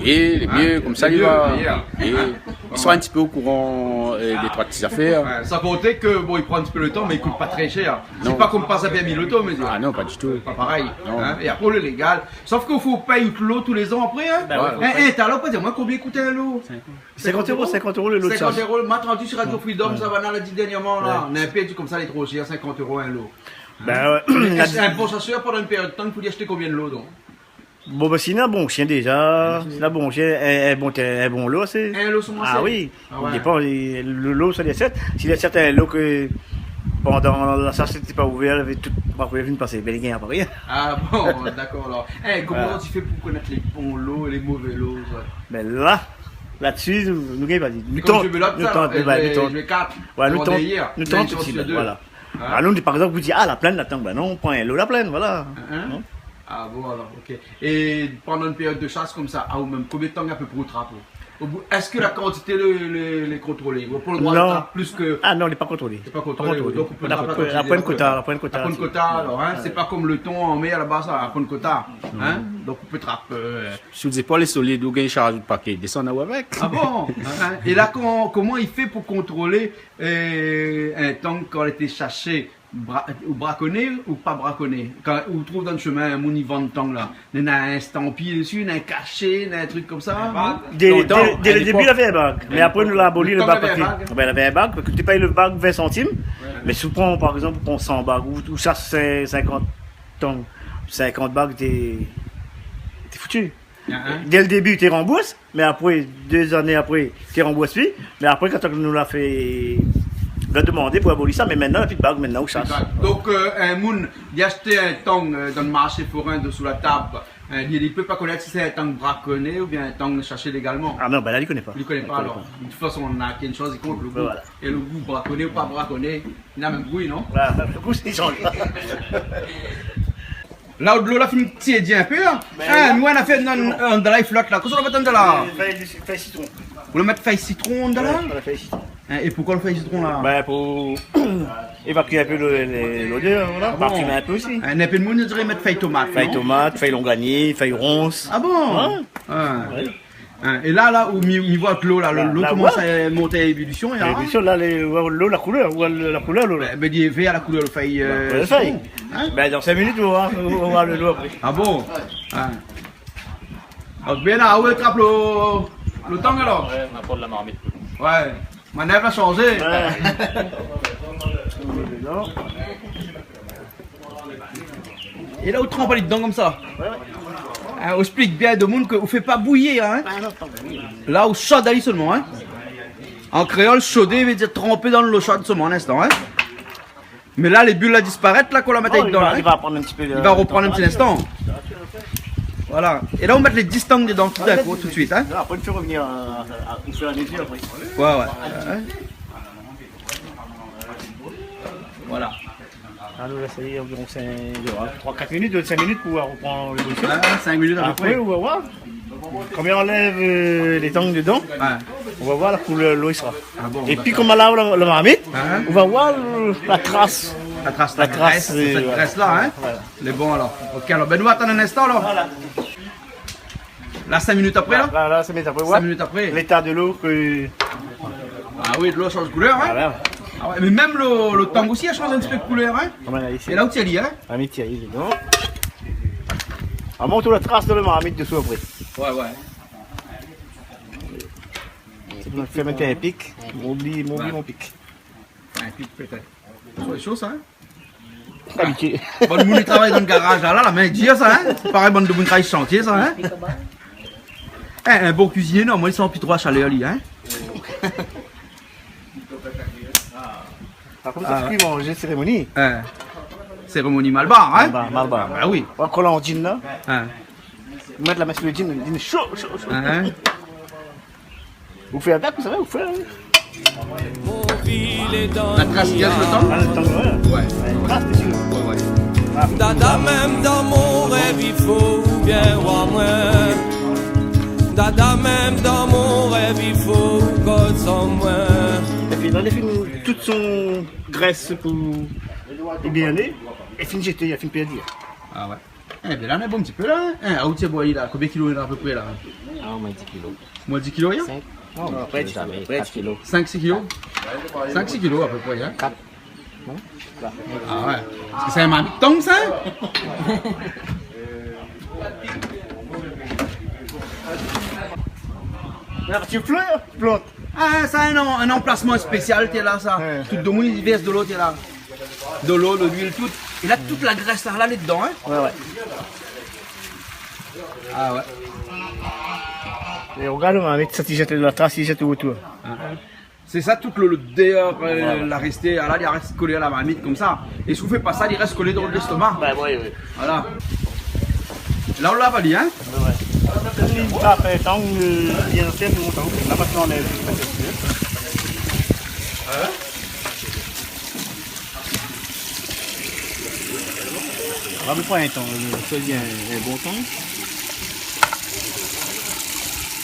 Et les mieux, Hein, comme ça, les il mieux, va. meilleur. Et Hein. soit un petit peu au courant des trois petites affaires. Ouais, sans compter que bon, il prend un petit peu le temps, mais il coûte pas très cher. Non. C'est pas comme passe à bien mis l'auto, mais Ah non, pas du tout. pas pareil. Non. Hein. Et après le légal. Sauf qu'il faut payer l'eau tous les ans après. Hein. T'as là pas dire moi combien coûtait un lot? 50 euros le lot de 50 charge. euros. M'a entendu sur Radio Freedom, ça va l'a dit dernièrement là. On a un payé comme ça, les trop cher, 50 euros un lot. Ben, Est-ce qu'un bon chasseur pendant une période de temps, il faut lui acheter combien de lots donc? bon, bah, c'est un bon chien déjà. C'est un bon chien, un bon lot, c'est. Un lot sur Ah oui. Ah ouais. Il dépend, le lot, ça les 7. S'il y a certains lots que pendant la chasse n'était pas ouvert, il avait tout. Bah, vous avez passer bel gain à rien. Ah bon, d'accord alors. Comment tu fais pour connaître les bons lots et les mauvais lots? Mais là-dessus, nous gagnons pas dit. Nous Comme tentons. je veux l'autre, je 4. Ouais, nous tentons aussi. Voilà. Alors, nous, par exemple, vous dites, ah, la plaine, attends, ben non, on prend un lot, la plaine, voilà. Hein? Ah bon, alors, ok. Et pendant une période de chasse comme ça, ou même combien de temps à peu près au trappe? Est-ce que la quantité les contrôlée? Ou pour le droit de trappe plus que. Ah non, il n'est pas contrôlé. C'est pas contrôlé. Donc on peut Après une quota. Après une quota, alors, hein. C'est pas comme le thon en mer là-bas, ça, après une quota. Hein? Donc on peut trappe. Sur les épaules solides, ou gagne charge de paquet, descend là avec. Ah bon? Hein? Et là, comment il fait pour contrôler un tank quand il était chassé? Ou braconné ou pas braconné? Quand on trouve dans le chemin un monivant de tank là, il y a un estampillé dessus, il y a un cachet, il y a un truc comme ça. Dès le début, il avait un bac. Mais après, nous l'avons aboli le bac. Il avait un bac, parce que tu payes le bac 20 centimes. Mais souvent, par exemple, on 100 bacs, ou ça c'est 50 tonnes, 50 bacs, t'es foutu. Dès le début, tu rembourses, mais après, 2 années après, tu rembourses plus. Mais après, quand on nous l'a fait. On a demandé pour abolir ça, mais maintenant, il n'y a plus de bague, maintenant, on chasse. Donc, un moun, il a acheté un tang dans le marché forain dessous la table. Il ne peut pas connaître si c'est un tang braconné ou bien un tang chassé légalement. Ah non, ben là, il ne connaît pas. Il ne connaît pas alors. De toute façon, on a qu'une chose, il compte le goût. Voilà. Et le goût braconné ou pas braconné, il a même bruit, non? Voilà, le goût, c'est change. Là où de l'eau, là, finit de un peu. Nous, on a fait dans la flotte là. Qu'est-ce qu'on va mettre dans là? Feuille citron. Vous le mettez feuille citron dans là? On a fait citron. Et pourquoi le feuille citron là? Ben, pour évacuer un peu l'odeur, voilà. Parfumer un peu aussi. Un peu de monde, je dirais mettre feuille tomate. Feuille tomate, feuille longanier, feuille ronce. Ah bon? Et là où il voit que l'eau, là, l'eau commence à monter à ébullition. L'ébullition, là, l'eau, la couleur, l'eau, là. Ben, il est vert à la couleur de feuille. Feuille. Ben, dans 5 minutes, on va voir le lot après. Ah bon? Alors, bien là, où est le temps alors? Ouais, on apporte la marmite. Ouais, manœuvre a changé. Et là, où trempe les dedans comme ça? On explique bien de monde qu'on ne fait pas bouillir. Hein? Là, où chaude d'aller seulement. Hein? En créole, chauder veut dire tremper dans l'eau chaude seulement un instant. Hein? Mais là, les bulles là disparaissent là qu'on la met dedans. Il va reprendre un petit peu. Il va reprendre un petit instant. Voilà. Et là, on met les distances dedans tout d'un coup, tout de suite. Hein? Après, il faut revenir sur la mesure après. Ouais. Voilà. Ah, nous, là, ça y est, environ 3-4 minutes, 5 minutes pour reprendre le bouchon. 5 minutes à peu Après, près. on va voir. Quand on enlève les tangs dedans, on va voir la couleur l'eau il sera. Et puis, comme on lave la marmite, on va voir la trace. La trace, cette graisse-là, hein? Voilà. Les bons alors. Ok, alors, ben nous attendons un instant alors. Voilà. Là, 5 minutes après là? Là, 5 minutes après. 5 minutes après. L'état de l'eau que. Ah oui, de l'eau change de couleur, hein? Voilà. Ah ouais, mais même le tang aussi a changé un petit peu de couleur, hein? Et là où tu es allé, hein? La marmite, il y a dedans. On monte la trace de la marmite dessous après. Ouais. On fait mettre un pic. M'oublie mon pic. Un pic peut-être. C'est des choses, hein? Habitué. Bonne moune travaille dans le garage, là, la main dire ça, hein? Pareil, bonne de moune travaille chantier, ça, hein? Un bon cuisinier, non, moi, ils sont plus trop à chaleur, lui, hein? Par contre, ça se manger cérémonie. Cérémonie Malbar, hein? Malbar. Ah oui. On va coller en jean, là. Mettre la masse le jean chaud. Vous faites avec, vous savez, vous faites. La trace gaz le temps? Le temps, ouais. Dada même dans mon rêve il faut bien voir moi. Dada même dans mon rêve il faut qu'on s'en moi. Et puis dans les films, toute son graisse pour bien aller, et fin jeter, il a fin perdu. Ah ouais. Eh bien là on est bon un petit peu là. Où tu es bois là? Combien de kilos il a à peu près là? Ah, moins 10 kilos. Moins 10 kilos, Après, 4 kilos. 5-6 kilos 5-6 kilos à peu près, hein? 4. Ah ouais. Est-ce que c'est un mamie de tongue, ça? Tu pleures, plante. Ah, ça a un emplacement spécial, t'es là, ça. Ouais. Tout le monde, il verse de l'eau, t'es là. De l'eau, de l'huile, tout. Et là, toute la graisse, là, elle est dedans, hein? Ouais. Ah ouais. Et regarde, on va mettre ça, il jette la trace, il jette autour. C'est ça, tout le dehors, la rester, là, il reste collé à la marmite comme ça. Et si vous ne faites pas ça, il reste collé dans l'estomac. Oui. Voilà. Là, on l'a validé, hein? Après, tant que bien fait, nous montons. Là, maintenant, on est. On va prendre un temps, ça dit un bon temps.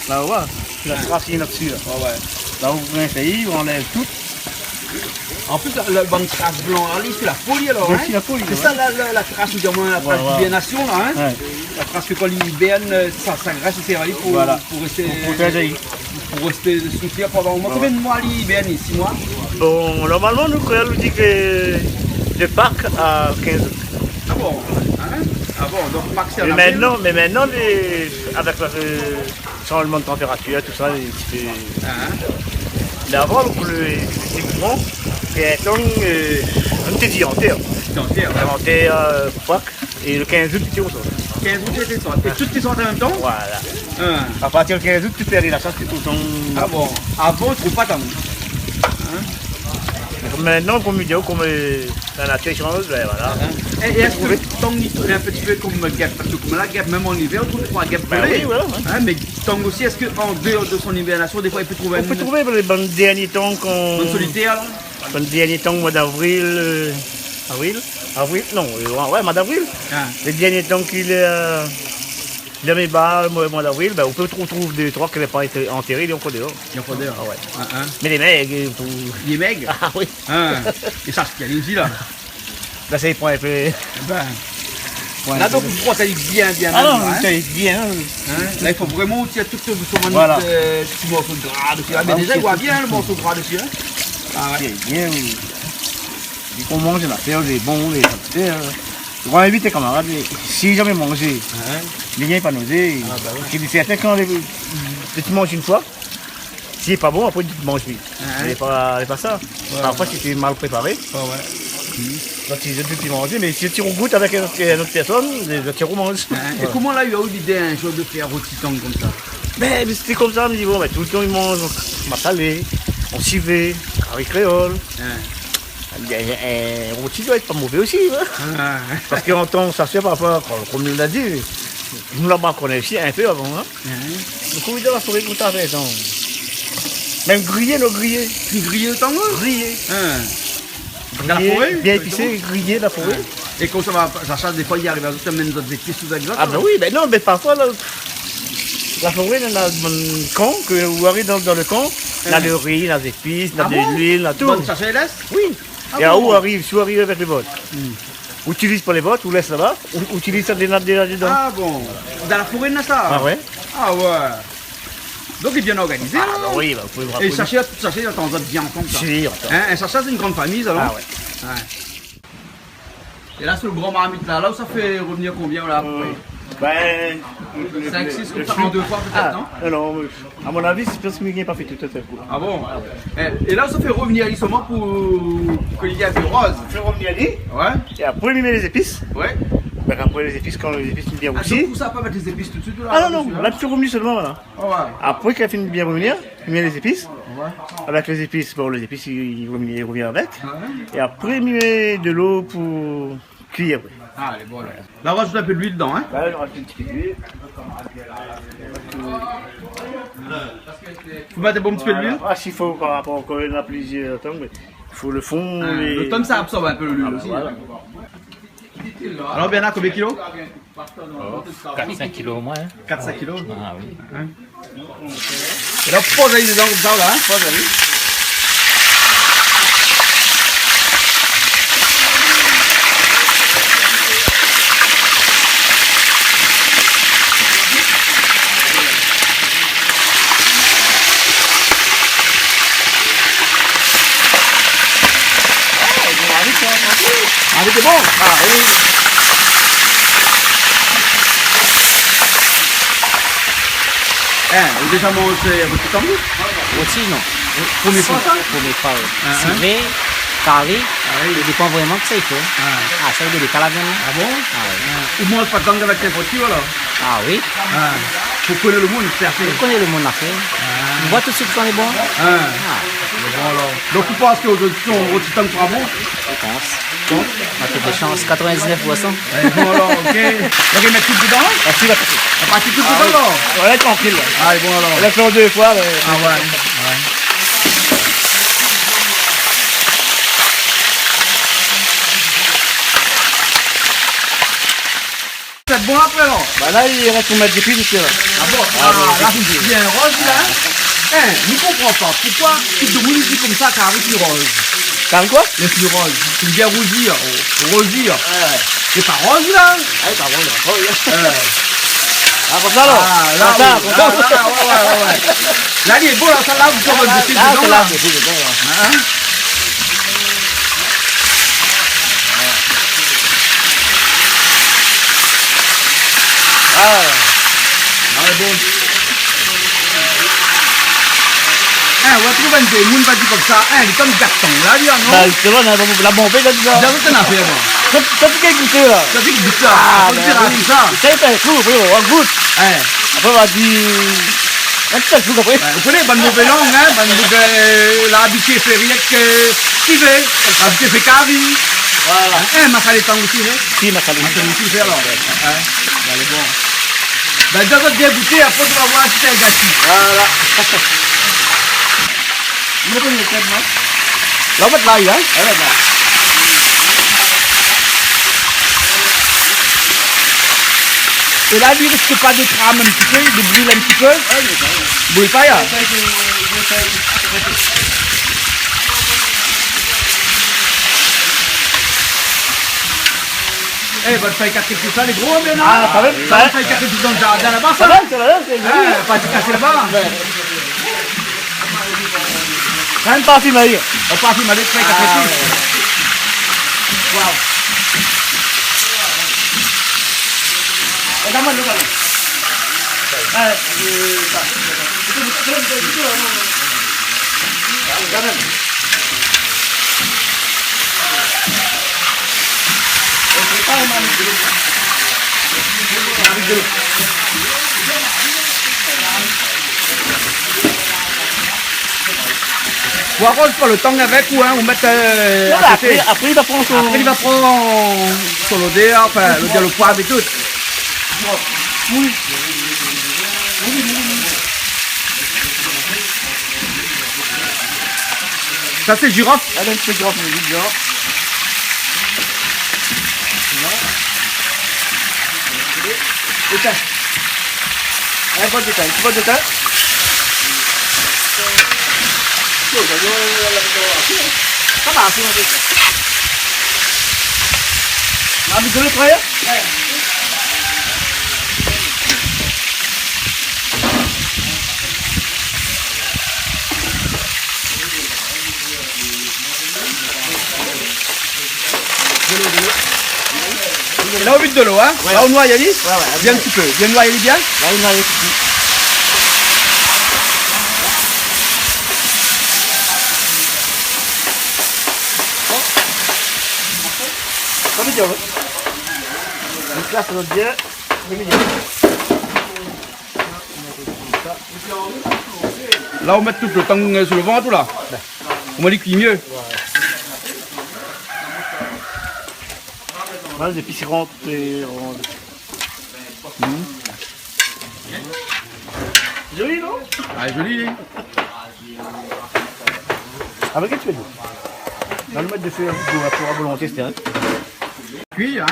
Là, on voit, la trace est là-dessus. Là, là on prend un pays, on enlève tout. En plus, la bonne trace blanche, là, c'est la folie alors, hein? C'est la folie. C'est ça la trace, ou du moins la trace d'hibernation, là, hein? Ouais. La trace que quand il hiberne, ça graisse, c'est valide pour rester. Pour rester soutenir pendant un mois. Combien de mois il hiberne? 6 mois? Bon, normalement, nous créons dit que de Pâques à 15 août. Ah bon? Hein? Ah bon, donc Pâques c'est en Mais avril? maintenant, avec le changement de température, tout ça, mais avant, c'est courant, et un temps, on était dit entière. C'est entière. On était Pâques, et le 15 août, tu étais au sol. 15 août, c'était ça. Et toutes qui sont en même temps? Voilà. À partir du 15 août, tu perds la chasse, c'est tout le temps. Ah bon? Avant, tu ne trouves pas tant. Maintenant, comme il dit, comme la nature change, ben voilà. Et est-ce que le tong est un petit peu comme guêpe? Parce que comme la guêpe, même en hiver, on trouve pas guêpe Ben oui, voilà. Hein, mais tong aussi, est-ce qu'en dehors de son hivernation, des fois, il peut trouver On peut trouver les bons derniers temps qu'on. bonne solitaire là? Le dernier temps, au mois d'avril. Non, mois d'avril. Le dernier temps qu'il est. Il met bas, le mois d'avril, ben, on peut trouver 2-3 qui n'ont pas été enterrés, ils ont encore dehors. Il y a encore dehors. Ah ouais. Mais les mecs, Les maigres? ah oui. Et ça, c'est qu'il y a aussi là. Là, ça y prend un peu. Là, donc, je crois que ça est bien. Ah non, hein? ça y est bien. Là, il faut vraiment tirer tout ce Voilà. petit morceau de gras dessus. Ah, mais déjà, il voit bien le morceau de gras dessus. Hein? Ah ouais. C'est bien. On mange la terre, les bons, les terres. On va inviter les camarades, si jamais manger, les gars pas nausé. Il dit certains quand tu manges une fois, si c'est pas bon, après tu manges vite. C'est pas ça. Parfois si c'est mal préparé, donc tu manges, mais si tu goûtes avec une autre personne, tu remanges. Et comment là, il a eu l'idée un jour de faire rôti tong comme ça? Mais c'était comme ça, on me dit bon, mais tout le temps ils mangent, on salé, on civet, carré créole. Un rôti doit être pas mauvais aussi, hein? Parce qu'en temps, ça se fait parfois, comme nous l'a dit, nous là-bas on connaît aussi un peu avant. Hein? Donc on dans la forêt comme ça fait, même grillé, nos grillés. Grillé le tango? Grillé. Dans la forêt? Bien épicé, grillé dans la forêt. Et comme ça chasse des fois, il arrive à d'autres, même d'autres épices ou d'autres. Ah ben oui, ben non, mais parfois, là, la forêt, il y a un camp, que vous arrivez dans le camp, il y a le riz, il y a des épices, il y a de l'huile, il y a tout. Bon, ça se laisse? Oui. Et à où arrive, si vous arrivez avec les bottes. Ou utilise pas les bottes, ou laisse là-bas, ou utilise ça dedans. Ah bon. Dans la forêt, il y a ça? Ah ouais. Ah ouais. Donc il est bien organisé. Ah là. bah oui, bah, vous pouvez me Et rappeler. sachez, attends, vous êtes bien ensemble ça. Si, attends. Hein, un sachet, c'est une grande famille, alors? Ah ouais. Et là, c'est le grand marmite là. Là où ça fait revenir combien là? Ben. 5, 6, comme ça, en 2 fois peut-être, non? Non, à mon avis, c'est parce qu'il n'y a pas fait tout à fait. Ah bon? Et là, ça fait revenir seulement pour que il y ait un peu rose. Je vais revenir ali, Ouais? et après, il met les épices. Ouais? Ben, après, les épices, quand les épices sont bien Ah, aussi. donc, pour ça, pas mettre les épices tout de suite là? Ah non, là, tu revenir seulement, là. Ah ouais. Après qu'il a fini de bien revenir, il met les épices. Ouais. Avec les épices, bon, les épices, il revient avec. Ouais. Et après, il met de l'eau pour cuire. Ah, elle est bonne. Là, on rajoute un peu d'huile dedans, hein? Là, je rajoute une petite huile. Faut mettre un bon petit peu d'huile? Ah, s'il faut, par rapport encore, il y en a plusieurs tomes, mais il faut le fond. Le tome, ça absorbe un peu l'huile aussi. Voilà. Alors, Bernard, combien de kilos? 4-5 kilos au moins. Hein. 4-5 kilos. Ah oui. Et là, pose aller dedans comme ça, là, hein? Pose aller. c'est bon. Ah oui. Vous déjà mangé votre tambour? Aussi, non. Premier fois ça? Premier fois, oui. Civet, carré, il dépend vraiment que ça il faut. Ah, ça il est à la viande. Ah bon? Ou mange pas de tangue avec tes voitures là? Ah oui. Vous connaissez le monde, c'est assez. On connaît le monde à faire. On voit tout de suite quand on est bon. Bon alors. Donc vous pensez qu'aujourd'hui on rôtit tangue sera bon? Je pense. Bon, on a peut-être des chances. 99%. Bon alors, ok. Donc ils mettent tout dedans? Ah si, la partie. La partie tout dedans alors? On est tranquille. Ah bon alors. On l'a fait en 2 fois. Mais... Ah ouais. C'est bon après alors? Bah là, il reste pour mettre des pieds dessus là. Ah bon? Là c'est bien rose là. Je ne comprends pas. Pourquoi tu te mouilles comme ça car avec le rose? T'as quoi? Les fleurs roses. C'est bien rougir. Rosir. C'est pas rose là? Ah, pas bon là. Ah, comme ça alors? Ah là, comme ça, comme ça. ouais. Là il est beau là, ça là vous pouvez le dessus Ah, dedans c'est là. là, c'est dedans là. On va trouver des mounes pas dit comme ça. Il est comme carton là, lui, non? Bah, c'est bon, la bombée là déjà. J'ai vu qu'on a fait moi. Ça fait quelque chose là. Ça fait que du ça. Ah, On peut dire à ça. ça y est, c'est cool, on goûte. Après, on va dire. Un petit peu après. Vous connaissez, bonne nouvelle langue, hein? Bonne nouvelle. L'habitué fait rien que Tivé. L'habitué fait Kavi. Voilà. Ma salle est en aussi, hein? Si, ma salle. Ma salle aussi, c'est alors. Elle est bon. Ben, déjà, votre bien goûté, après, tu vas voir si c'est un gâchis. Voilà. Vous connaissez le tête, non? Là, on va te là, hein? Elle est là. Et là, lui, risque pas de cramer un petit peu, de brûler un petit peu? Brûle pas, là? Va te faire casser tout ça, les gros, maintenant? Ah, ça va? Ça va te faire casser tout dans le jardin là-bas, Ça ça? va, c'est là, Pas te casser là-bas? c'est même pas filmé. On part filmer, te faire casser tout. Waouh! Regarde-moi, regarde-moi. Ou arrose pas le temps avec ou on met Après, il va prendre son. Après il va prendre son odeur, enfin l'odeur, le poivre et tout. Ça c'est girofle. Allez, un petit peu de girofle, mais vite, genre. Éteins. Un peu de thym, un petit peu de thym. Ça va, c'est bon. Ah, vous voulez travailler? Là au but de l'eau, hein? Ouais. Là on noie Yannis? Ouais, Bien un petit peu. Bien noyer bien? Là, il arrive ici. Ça veut dire, donc là, ça doit bien. Là on met tout le temps sur le ventre là. On m'a dit qu'il mieux. Voilà, des pistes rondes et rondes. Joli, non? Ah joli. Avec quel tu fais d'eau? Dans le mettre de feu à volonté, c'était un. Cuit, hein?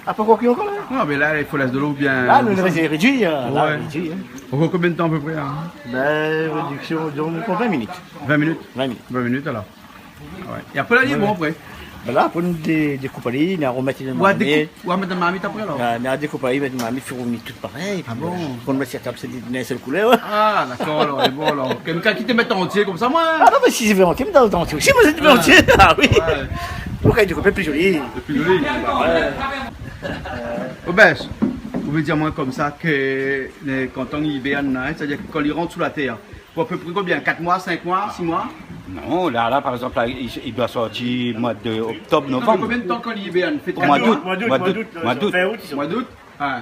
Après quoi qu'il y a encore là? Non mais là il faut laisser de l'eau bien. Ah, le réduit, là, Ouais. réduit. Hein. Encore combien de temps à peu près? Hein? Ben, réduction de 20 minutes. 20 minutes? 20 minutes. 20 minutes alors. Ouais. Et après là il est bon après. Ben là, pour nous découper les lignes, on remet les Ou à mettre dans ma marmite après alors. mais à découper les lignes, il faut revenir tout pareil. Ah bon? Pour nous mettre sur la table, c'est d'une seule couleur. Ah d'accord alors, c'est bon alors. Quelqu'un qui te met en entier comme ça moi. Ah non, mais si c'est bien entier, mais dans le temps entier aussi, moi c'est bien entier. Ah oui. Ouais. Pourquoi il est plus joli? Plus joli. Obèche, vous pouvez dire moi comme ça que quand on y est, c'est-à-dire que quand il rentre sous la terre, pour à peu près combien? 4 mois, 5 mois, 6 mois? Non, là, par exemple, là, il doit sortir mois de octobre, novembre. Combien de temps quand il hiberne? Fait Mois d'août. Mois d'août. Ah.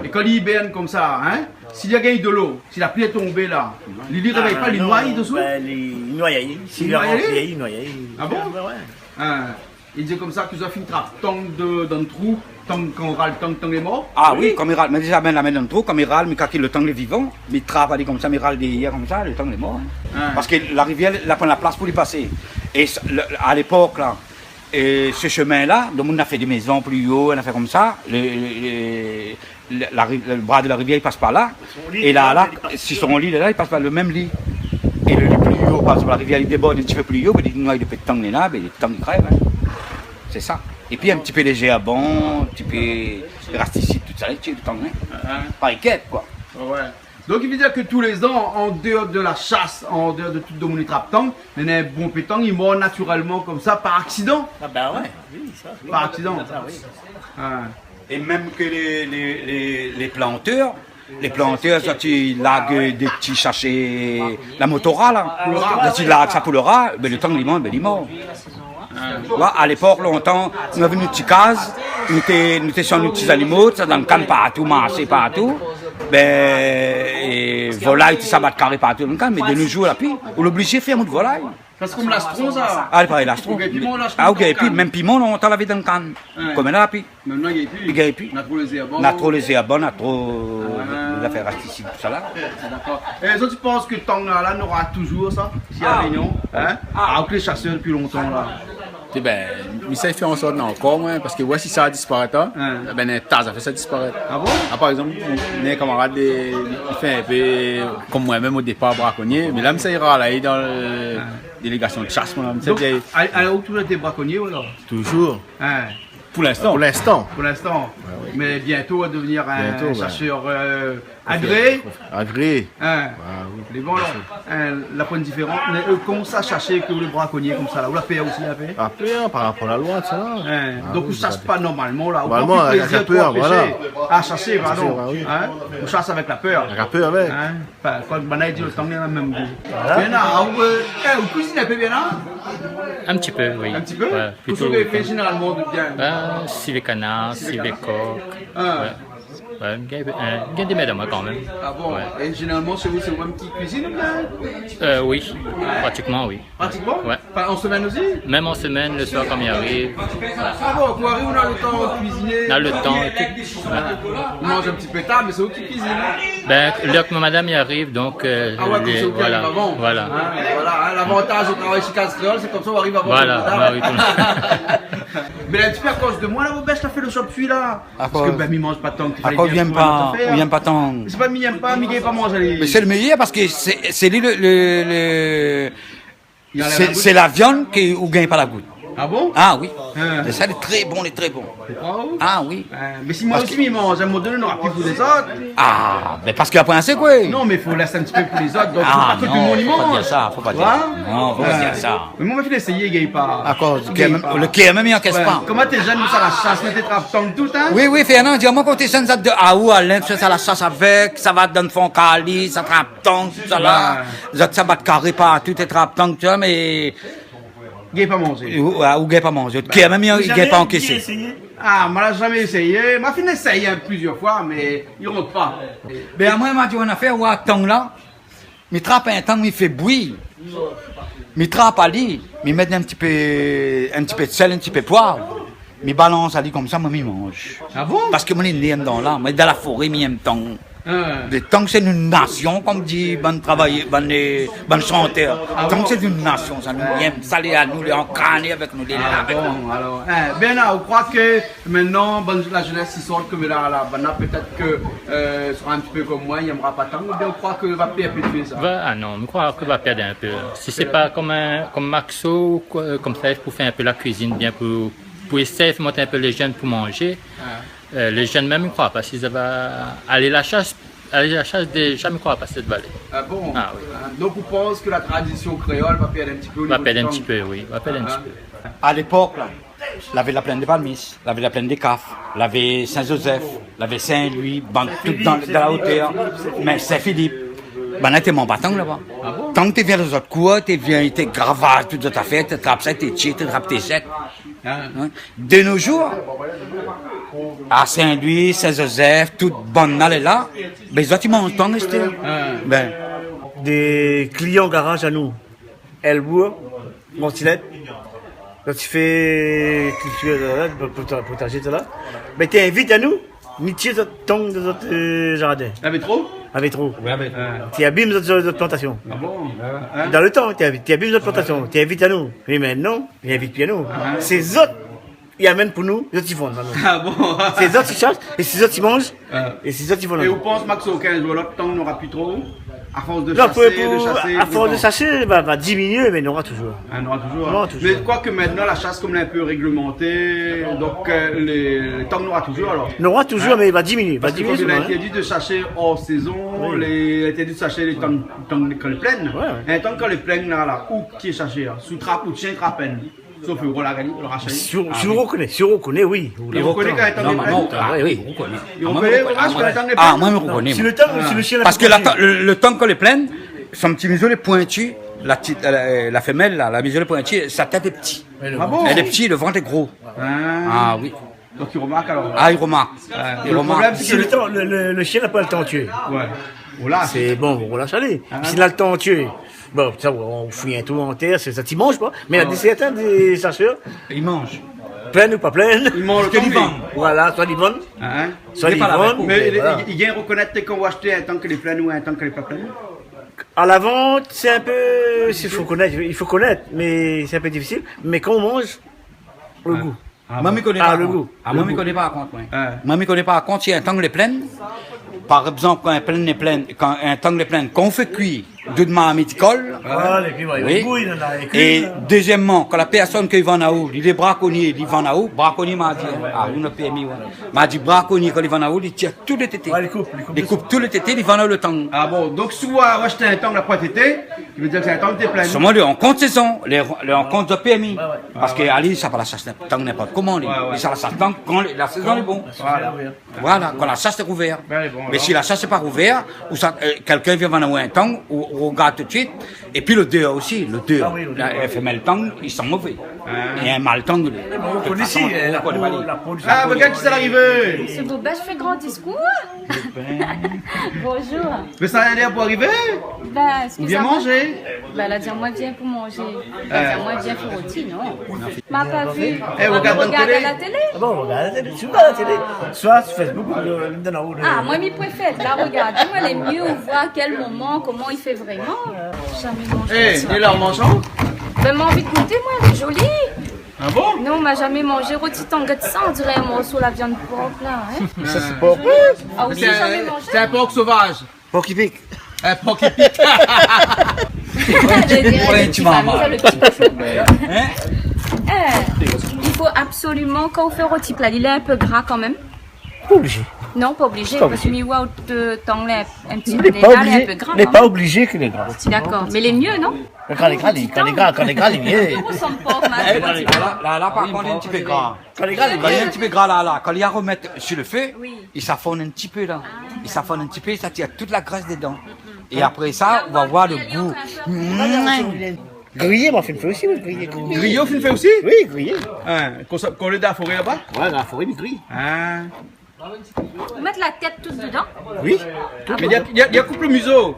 Et quand il hiberne comme ça, hein, s'il y a gagné de l'eau, si la pluie est tombée là, il ne réveille pas, il noie dessous? Il noie. S'il a rempli, il noie. Ah bon? Ah. Il dit comme ça que ça finit tant dans le trou, tant qu'on râle, tant les morts. Ah oui, comme il râle, mais déjà, la main dans le trou, comme il râle, mais quand il le temps les vivants, mais il travaille comme ça, mais il râle hier comme ça, le temps les morts. Parce que la rivière, elle prend la place pour y passer. Et à l'époque, là, et ce chemin-là, le monde a fait des maisons plus haut, on a fait comme ça, le bras de la rivière, il passe par là. Et là, si son lit est là, il passe par le même lit. Et le lit plus haut, parce que la rivière, il déborde un petit peu plus haut, mais il noie de peu de temps là, mais le temps il crève. C'est ça. Et puis un petit peu léger à bon, un petit peu rasticide, tout ça, tu le temps, pas inquiète, quoi. Ouais. Donc il veut dire que tous les ans, en dehors de la chasse, en dehors de tout le monde traptang, les bons pétangs, ils meurent naturellement comme ça, par accident. Ah ben ouais, oui, ça. Oui, par accident. Ça, oui. Et même que les planteurs, ça, tu lagues des petits sachets, la motora, là, tu lagues ça pour le rat, ben, le temps, il mort. À l'époque, longtemps, on avait une petite case, nous étions sur nos petits animaux, dans le camp partout, marché partout. Ben, volaille, ça bat carré partout dans le camp, mais de nos jours, là, puis, on l'obligé de faire de volaille. C'est comme l'astron, ça? Ah, pareil, l'astron. Ah, ok, et puis, même piment, on t'a lavé dans le camp. Comme là, puis. Maintenant, il n'y a plus. On a trop les ébons. On a trop les ébons, on a trop les affaires artistiques, tout ça là. D'accord. Et toi, tu penses que le temps là, on aura toujours ça? Si à Réunion, hein? Avec les chasseurs depuis longtemps, là. Ben, mais ça fait en sorte encore, parce que voici ça disparaît, ben, ça fait ça disparaître. Ah bon? Par exemple, mes camarades, ils font un peu comme moi-même au départ braconnier, mais là, ça ira là, dans la délégation de chasse. Donc, alors, tu as été braconnier ou alors? Toujours. Pour l'instant. Pour l'instant. Pour l'instant. Oui. Mais bientôt, à devenir un chasseur agréé. Agréé. Les bons, la pointe différente. Mais comment ça chasser que le braconnier comme ça là? Ou la paix aussi la paix? La paix, par rapport à la loi, ça. Donc, on ne chasse pas normalement là. Normalement, avec la peur, voilà. À chasser, pardon. On chasse avec la peur. Avec la peur, avec. Quand on a dit le temps, on a le même goût. Bien là, vous cuisinez un peu bien là? Un petit peu, oui. Un petit peu? Ouais, Pour ce que fait généralement de bien? Si les canards, si les coqs. Il y a des mesdames quand même. Ah bon? Et généralement, chez vous, c'est vous-même qui cuisine ou bien? Oui, pratiquement oui. Pratiquement? Ouais. En semaine aussi? Même en semaine, le soir, comme il arrive. Ah bon, quand arrive, on a le temps de cuisiner? On a le temps et tout. On mange un petit peu tard, mais c'est vous qui cuisinez? Ben, l'heure que ma madame y arrive, donc. Ah ouais, comme ça, vous voilà. arrive avant. Voilà. L'avantage de travailler chez Casse Créole, c'est comme ça, on arrive avant. Voilà, oui, mais un petit peu à cause de moi, là, vos bêches, t'as fait le shop dessus là. Parce que, ben, ils mangent pas tant que tu fallait. On vient pas tant. C'est pas m'aime pas, mais pas manger. Mais c'est le meilleur parce que c'est c'est la viande qui ne gagne pas la goutte. Ah bon? Ah oui. Mais ça, c'est très bon, très bon. Ah oui. Mais si moi aussi, je mange, à un moment donné, on n'aura plus pour les autres. Ah, mais parce qu'après, c'est quoi? Non, mais il faut laisser un petit peu pour les autres. Donc, faut pas que tout le monde y mange. Faut pas dire ça, faut pas dire ça. Non, faut pas dire ça. Mais moi, je vais essayer, gagne pas. D'accord, le qui est même, il en casse pas. Comment t'es jeune, ça la chasse, mais t'es trappant tout, hein? Oui, Fernand, dis-moi quand t'es jeune, ça de Aou, à l'un, ça la chasse avec, ça va dans le fond cali, ça trappe tant, tout ça là. Ça va te carrer partout, t'es trappant, tu vois, mais. Il n'a pas mangé. Ou il pas mangé. Qui a même il n'a pas encaissé. Ah, moi, j'ai jamais essayé. Ma fille essaye plusieurs fois, mais il ne rentre pas. Ben, moi, je dis, on a fait un temps là. Mais trappe un temps, il fait bouillir. Mais trappe à lui, mais met un petit peu de sel, un petit peu de poivre. Mais balance à lui comme ça, moi, je mange. Ah bon? Parce que moi, je suis dans là. Moi, dans la forêt, je suis temps. Le temps que c'est une nation, comme dit bon travail, bon chanteur. Tant que c'est une nation, ça nous aime, ça les à nous, les encraner avec nous, les là. Bon, alors, bien là, on croit que maintenant, la jeunesse, ils sortent comme là, peut-être que sera un petit peu comme moi, il n'aimera pas tant, ou bien on croit que va perpétuer ça. Ah non, je crois que va perdre un peu. Si c'est pas comme Maxo, comme ça, pour faire un peu la cuisine, bien pour essayer de monter un peu les jeunes pour manger. Les jeunes même ne croient pas. S'ils avaient aller à la chasse, déjà ne croient pas cette vallée. Ah bon? Ah, oui. Donc on pense que la tradition créole va perdre un petit peu. Va perdre un petit peu, oui. Va perdre un petit peu. À l'époque, là, L'avait la plaine des Palmis, l'avait la plaine des Cafes, l'avait Saint-Joseph, l'avait Saint-Louis, tout dans la hauteur, mais Saint-Philippe. Ben là, t'es mon bâton là-bas. Tant que tu viens dans autres cours, tu viens, t'es gravage, toutes autres affaires, tu trappes ça, t'es chier, tu trappes tes chèques. De nos jours, à Saint-Louis, Saint-Joseph, toute bonne allée là, ben les autres, ils m'ont entendu, ben. Des clients garage à nous, Elbourg, Montilette, quand tu fais culture, potager, tout là, ben tu invites à nous, métier de ton de notre jardin. Avec trop? Avec trop. Tu abîmes notre plantation. Ah bon? Dans le temps, tu abîmes notre plantation. Tu invites à nous. Mais maintenant, ils invitent plus à nous. Ces autres, ils amènent pour nous, les autres ils vendent. Ah bon? Ces autres ils chargent, et ces autres ils mangent, et ces autres ils vendent. Et vous pensez, Max, au 15 jours, l'autre temps, on n'aura plus trop? À force de Non, chasser, à force de chasser, va diminuer, mais il y en aura toujours. On aura toujours. On aura toujours. Mais quoi que maintenant, la chasse, comme elle est un peu réglementée, donc les temps, on aura toujours alors. On aura toujours, mais il va diminuer. Parce qu'il souvent, a interdit de chasser hors saison, il a interdit de chasser les temps quand les plaines. Et un temps quand les plaines, là, où qui est chassé, sous trappe ou chien trappenne. Sauf le Rolagani, le rachat. Si on reconnaît, oui. Il reconnaît quand il est en plaine. Oui, on reconnaît. Il reconnaît quand il est en plaine. Ah, moi, je reconnais. Si le temps, si le chien Parce que le temps qu'on les plaine, son petit museau est pointu, la femelle, là, la museau est pointu, sa tête est petite. Ah bon? Elle est petite, le ventre est gros. Ah oui. Donc il remarque alors. Ah, il remarque. Il Le remarque. problème, c'est Si que le temps, le chien n'a pas le temps de tuer. Ouais. Voilà. C'est bon, on lâche aller. S'il a le temps de tuer, bon, ça, on fouille un tout en terre, c'est ça, tu manges pas. Mais il y a certains des chasseurs, Il mange. pleines ou pas pleines. Il mange que comme ils vendent. Voilà, soit ils vendent, Hein? soit ils pas la vendent. Mais voilà. il vient reconnaître qu'on va acheter un temps que les plaines ou un temps que les pas plaines. À la vente, c'est un peu, il faut connaître, mais c'est un peu difficile. Mais quand on mange, le goût. Moi, je ne connais Ah, pas. le contre. goût. Ah, moi, je ne connais pas contre. Moi, Ah. je ne connais pas contre. Si un temps les plaines, par exemple, quand un plaine est pleine, quand un temps les plaines, quand on fait cuire, dudement à méticole. Ah, les cuivres, Oui. le goût, il en a les Et cuivres. deuxièmement, quand la personne qui va en haut, il est braconnier, il va en haut, braconnier m'a dit, ah, on a permis, ouais. M'a dit braconnier, quand il va en haut, il tire tous les tétés. Ouais, les coupe Il coupe tous les tétés, il va en haut le temps. Ah bon, donc si on va acheter un temps la pointe été, il veut dire que c'est un temps que t'es plein. Seulement, on compte saison, on compte de PMI. Parce que Ali, ça va la chasse tant n'importe comment, lui. Et ça la chasse tant quand la saison est bon. Voilà, quand la chasse est ouverte. Mais si la chasse n'est pas ouverte, ou quelqu'un vient en avoir un temps, ou on regarde tout de suite, et puis le dehors aussi, le dehors. La femelle temps, ils sont mauvais. Et un mâle temps, On connaît ici, la peau du Ah, regarde qui c'est arrivé. Monsieur Bobet, je fais grand discours. Bonjour. Mais ça a l'air pour arriver. Ben, On vient manger. Ben, elle a dit, moi, viens pour manger. Elle a dit, moi, viens pour rôti, non. M'a pas vu. Eh, regarde dans la télé. à la télé. Ah bon, regarde la télé, tu regardes la télé. Soit sur Facebook, ou dans haut. Ah, moi, mes préfère. Là, regardez, moi, elle est mieux. On voit à quel moment, comment il fait vraiment. Jamais mangé. Eh, il est là en mangeant. Ben, m'a envie de goûter, moi, elle est jolie. Ah bon? Non, on m'a jamais mangé rôti tanguette ça, on dirait un morceau de la viande porc, là. Hein? Ça, c'est pas. Ah, aussi, jamais mangé. C'est un porc sauvage. Pour qui pique. Un porc qui pique. Ouais, tu m'en marres. le petit cochon. Il faut absolument, quand on fait rôti plat, il est un peu gras quand même. Pas obligé. Non, pas obligé, parce que miwa de temps là, un petit Il peu n'est pas d'égal, obligé. un peu gras. Il n'est hein. pas obligé qu'il est gras. D'accord, mais les mieux, non? Quand les gras, il est. On sent pas, Là, par contre, il est un petit peu gras. Quand les gras, Quand il est un petit peu gras là, quand il y a à remettre sur le feu, Oui. il s'affonne un petit peu là. Il s'affonne un petit peu, ça tire toute la graisse dedans. Et après ça, on va voir le goût. Grillé, moi, je le fais aussi, oui, grillé. Grillot, tu le fais aussi? Oui, grillé. Hein, qu'on le dans la forêt là-bas? Ouais, dans la forêt, il grille. Ah. Vous mettez la tête toute dedans, Oui. Mais il y a couple le museau.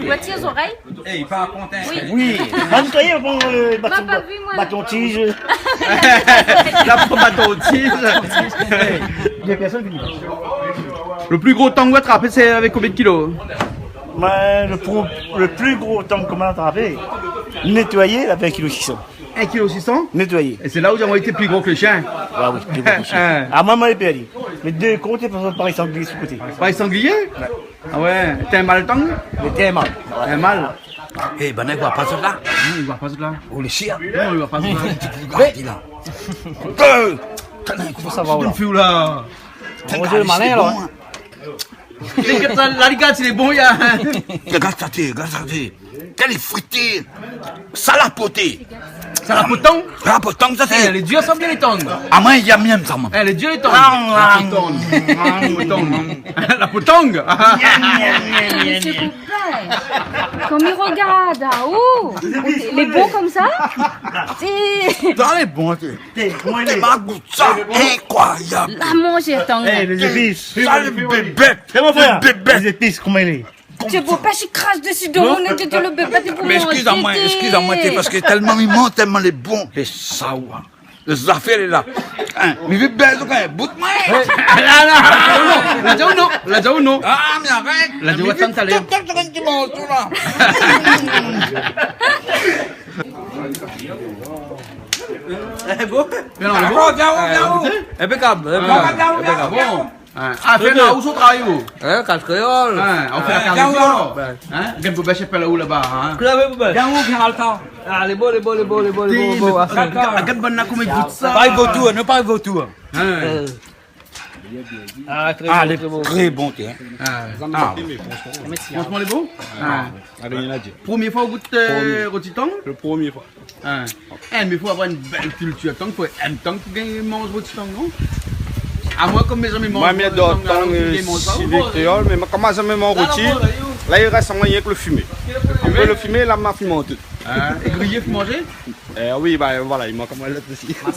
boîtier aux oreilles. Eh, il part content. Oui. Oui. Va nettoyer le M'a pas vu, moi. bâton-tige. La bâton tige. Il y a personne qui dit. Le plus gros temps que attraper, c'est avec combien de kilos? Mais le plus gros temps qu'on m'a attrapé, nettoyer, avec 1,6 kg. 1,6 kg? Nettoyer. Et c'est là où j'avais été plus gros que le chien. Ah oui, plus gros que le chien. Ah, maman est perdu. Mais deux côtés, pareil, sanglier sur le côté. Pas sanglier? Ah ouais. T'as un mal temps? Mais t'es mal. Un mal? Eh, ben, il va pas ça là. Non, il va pas ça là. Oh, le chien. Non, il va pas ça là. Regarde, là. Faut savoir, là. Tu me fous là. On mange le malin, alors. L'alligator, c'est bon, il y a. Regarde ça, regarde ça. Quelle est fritée, salapoté. C'est la potong. La potong, ça c'est. Les dieux sont bien les tongs. Ah, moi, il y a même ça, moi. Les dieux les tongs. La potong. La potong. Monsieur Poupin, comme il regarde, ah, oh, il est bon comme ça? Dans les bons, t'es ma goutte, ça, incroyable. La manger, tant. Les épices. Ça, le bébé. C'est mon frère. Les épices, comment il est? Tu peux pas, je crache dessus de mon nez, tu le bébé, tu peux Mais manger. excuse-moi, parce que tellement il monte, tellement les bons. Les saouas. Les affaires là. Mais vite belle, boute-moi. La Jao non. Ah, mais arrête. La Jao attend aller. Tu manges tout là. Impeccable. Bon. Ah, fait là où sont travaillés vous? Quatre créoles. On fait la carte de hein? Quel beau bêche là où là-bas, hein? Ah, les beaux. Regarde bonne comme il goûte ça. Pas vautour, ne pas vautour. Ah, très beau. Très bon, tiens. Franchement, les beaux? Première fois au goût de rôti-tong? Le premier fois. Mais il faut avoir une belle culture. Tant qu'il faut un temps pour gagner manger rôti-tong, non? À moi, comme mes amis mangent. Moi, j'ai d'autres civiques créoles, mais comment jamais mon rôti? Là, il reste rien que le fumer. Après le fumer, là, ma fume en tout. Et grillé, faut manger? Oui, bah voilà, il manque comme elle est ici. Ma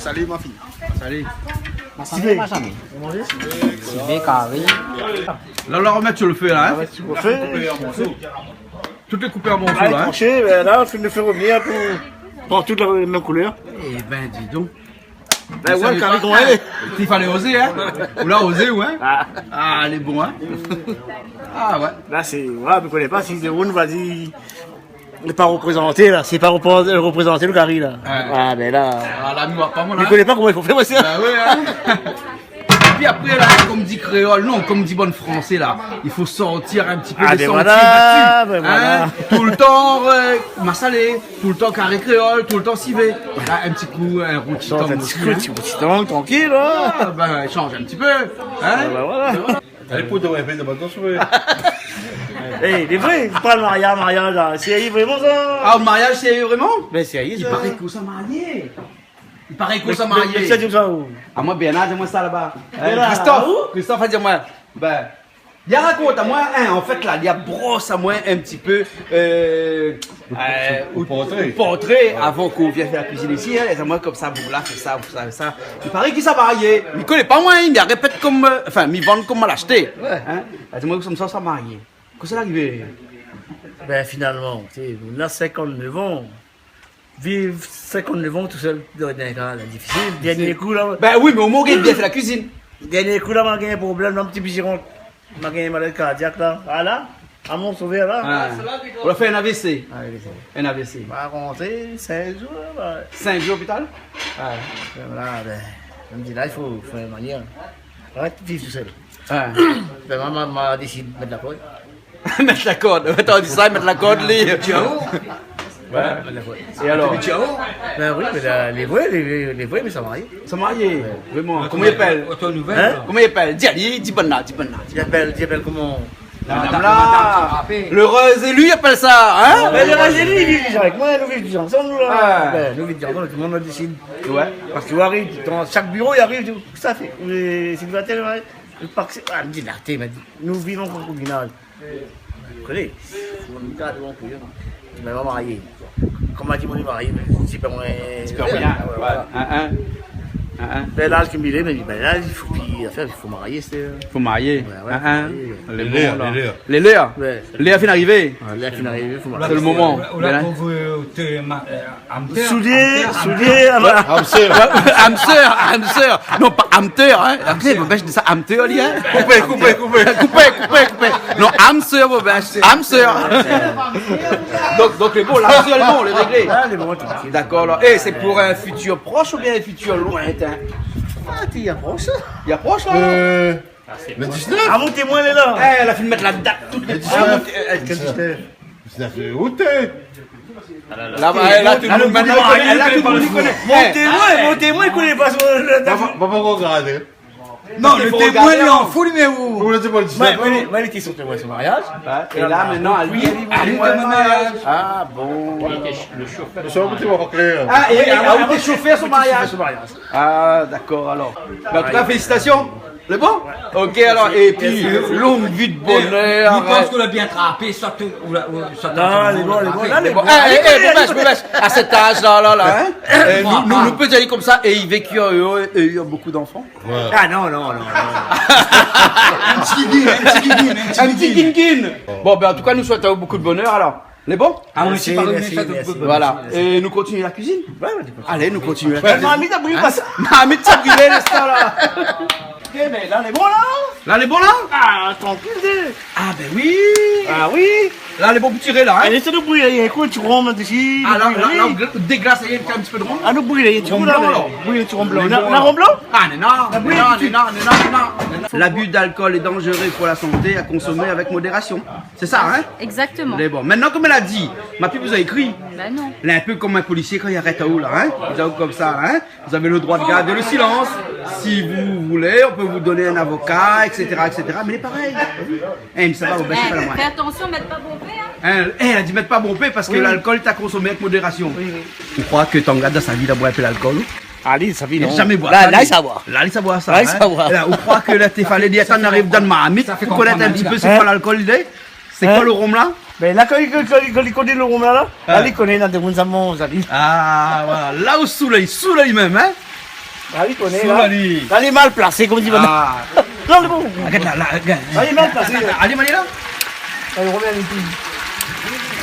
salé, ma fille. Allez. Civé, ma jamais. Civé, carré. Là, on la remettre sur le feu, là. Hein? Tu peux faire. Toutes les coupées en morceaux, Là, là. Hein? tranché, là, on fait le faire revenir pour toutes les mêmes couleurs. Eh ben, dis donc. Ben ouais, carré qu'on est. Il fallait oser, hein? Ou là, oser, ouais. Ah, elle est bon, hein? Ah, ouais. Là, c'est. Voilà, je ne connais pas si le Roun va dire. Il n'est pas représenté, là. C'est pas représenter le carré, là. Ah, ben là. Ah, la noire, pas moi, là. Je ne connais pas comment il faut faire, moi, ça. Bah, ouais, hein? Et puis après, là, comme dit créole, non, comme dit bon français, là, il faut sortir un petit peu des sentiers battus. Hein? Tout le temps, massalé, tout le temps carré créole, tout le temps civé. Là, un petit coup, un rôti-tong. Un petit temps, tranquille, là. Ah, ben, change un petit peu. Hein? Voilà. Allez, pour te répéter, maintenant, je vais. Eh, c'est vrai, c'est pas le mariage, là. C'est vraiment ça. Ah, le mariage, c'est vraiment? Ben, c'est Il ça. paraît qu'on s'est marié. Il paraît qu'on s'est marié. Mais ça, tu ça où? Ah, moi, Bernard, dis-moi ça là-bas. Bernard, Christophe, a dit moi. Ben, il raconte à moi, en fait, là, il y a brosse à moi un petit peu. Portrait avant qu'on vienne faire la cuisine ici. Hein, et moi, comme ça, vous là, fait ça, vous savez ça. Il paraît qu'il s'est marié. Il connaît pas moi, il répète comme. Enfin, il vend comme l'acheter. Hein, dis-moi, comme ça, s'est marié. Qu'est-ce qui est arrivé? Ben, finalement, tu sais, on a 59 ans. Vivre 59 ans tout seul dans un cas difficile. Dernier coup là. Ben oui, mais au moins, il a bien fait la cuisine. Dernier coup là, j'ai un problème, un petit bichiron. J'ai une maladie cardiaque là. Voilà. À mon sauvé là. On a fait un AVC. Un AVC. On va rentrer 5 jours là. 5 jours hôpital? Voilà, ben. Je me dis là, il faut faire une manière. Arrête de vivre tout seul. Ben, maman m'a décidé de mettre la corde. Mettre la corde. Attends, dis ça, mettre la corde, les. Ouais, mettre la corde. Et alors? Ben oui, mais les vrais, mais ça marié. Ça marié? Vraiment. Comment il appelle? Comment il appelle? Dis bonne Tu appelles comment? Madame là, l'heureuse élu appelle ça, hein? Ben l'heureuse élu, il vit avec moi, nous vivons ensemble, nous là. Ben, nous vivons ensemble, tout le monde décide. Ouais. Parce que tu arrives, dans chaque bureau, il arrive, tout ça fait. C'est le matin, le parc, il me dit, l'arté, il m'a dit, nous vivons en concubinage. Vous connaissez? On garde mon couillon. Il m'a marié. Comme m'a dit mon marié, c'est pas moi. C'est pas rien. Ben là, ce qu'il me dit, ben là, il faut marier. Il faut marier. Les leurs. Léa fin d'arriver. Léa fin d'arriver, il faut marier. C'est le moment. Soulier, Hamster. Non, pas hamster, hein. Je dis ça hamster, lui, hein. Coupé. Non, hamster, hamster. Donc, les bons, l'hamster, les bons, les réglés. D'accord, là. Et c'est pour un futur proche ou bien un futur lointain? Ah, tu y approches. Il approche, là? Le 19? Ah, mon témoin, elle est là. Elle a fait mettre la date toutes les 19. Quel 19? 19 août. Là, elle a tout le monde connaît. Mon témoin, il connaît pas son. Va pas regarder. Non, le témoin, il est en fou, mais où? Vous le dites pas le Moi, il était sur son mariage. Et là, maintenant, Ali, Ali, le mariage. Ah bon. Le chauffeur. C'est un petit peu clair. Ah, et où t'es chauffé à son mariage? Son mariage. Ah, d'accord, alors. En tout cas, félicitations. C'est bon? Ok, alors, et puis, longue vie de bonheur. Il pense qu'on l'a bien trappé, soit tout. Non, les bons, là, les bons. Boubèche, à cet âge-là, hein? Nous peut aller comme ça, et il vécut heureux, et il y a beaucoup d'enfants. Ah non. Un petit guinguin. Bon, ben, en tout cas, nous souhaitons beaucoup de bonheur, alors. Les bons? Ah oui, c'est pas Merci. Voilà. Et nous continuons la cuisine? Allez, nous continuons la cuisine. Mamie, t'as brûlé pas ça. Mamie, t'as brûlé, l'instant, là. Ok, mais là, les bons, là. Là, les bons, là? Ah, tranquille. Ah, ben oui. Ah oui. Là, les bons pour tirer, là, hein? Allez, c'est le bruit, il y a quoi, tu rends dessus. Ah, là, on déglace, il y a un petit peu de rond. Ah, le bruit, il y a du rond blanc, là. Oui, tu rond blanc. Un rond blanc? Ah, non. L'abus d'alcool est dangereux pour la santé, à consommer avec modération. C'est ça, hein? Exactement. Mais bon, maintenant, comme elle a dit, ma fille vous a écrit. Ben non. Elle est un peu comme un policier quand il arrête à où, là, hein? Vous avez comme ça, hein? Vous avez le droit de garder le silence. Si vous voulez, on peut vous donner un avocat, etc., mais il est pareil. Eh, ça va, vous baissez pas la moitié. Fais attention, mettre pas bon hein. Elle a dit mettre pas bon paix parce que l'alcool t'a consommé avec modération. Tu crois que ton gars dans sa vie il a boit un peu l'alcool? Allez, ça vit, non. Jamais boire. Là, il savoir. Là, il savoir ça. Là, il savoir. Là, on croit que là, t'es fallait dire, t'en arrives dans ma amie, pour connaître un petit peu c'est quoi l'alcool, il est. C'est quoi le rhum là? Ben là, quand il connaît le rhum là, il connaît dans des bons amants, vous allez. Ah, voilà. Là au soleil même, hein? Là, il connaît. Là, il est mal placé, comme dit maintenant. Non, c'est bon. Regarde là, regarde. Là, il est mal placé. Allez, Mali, là. Allez, reviens avec lui.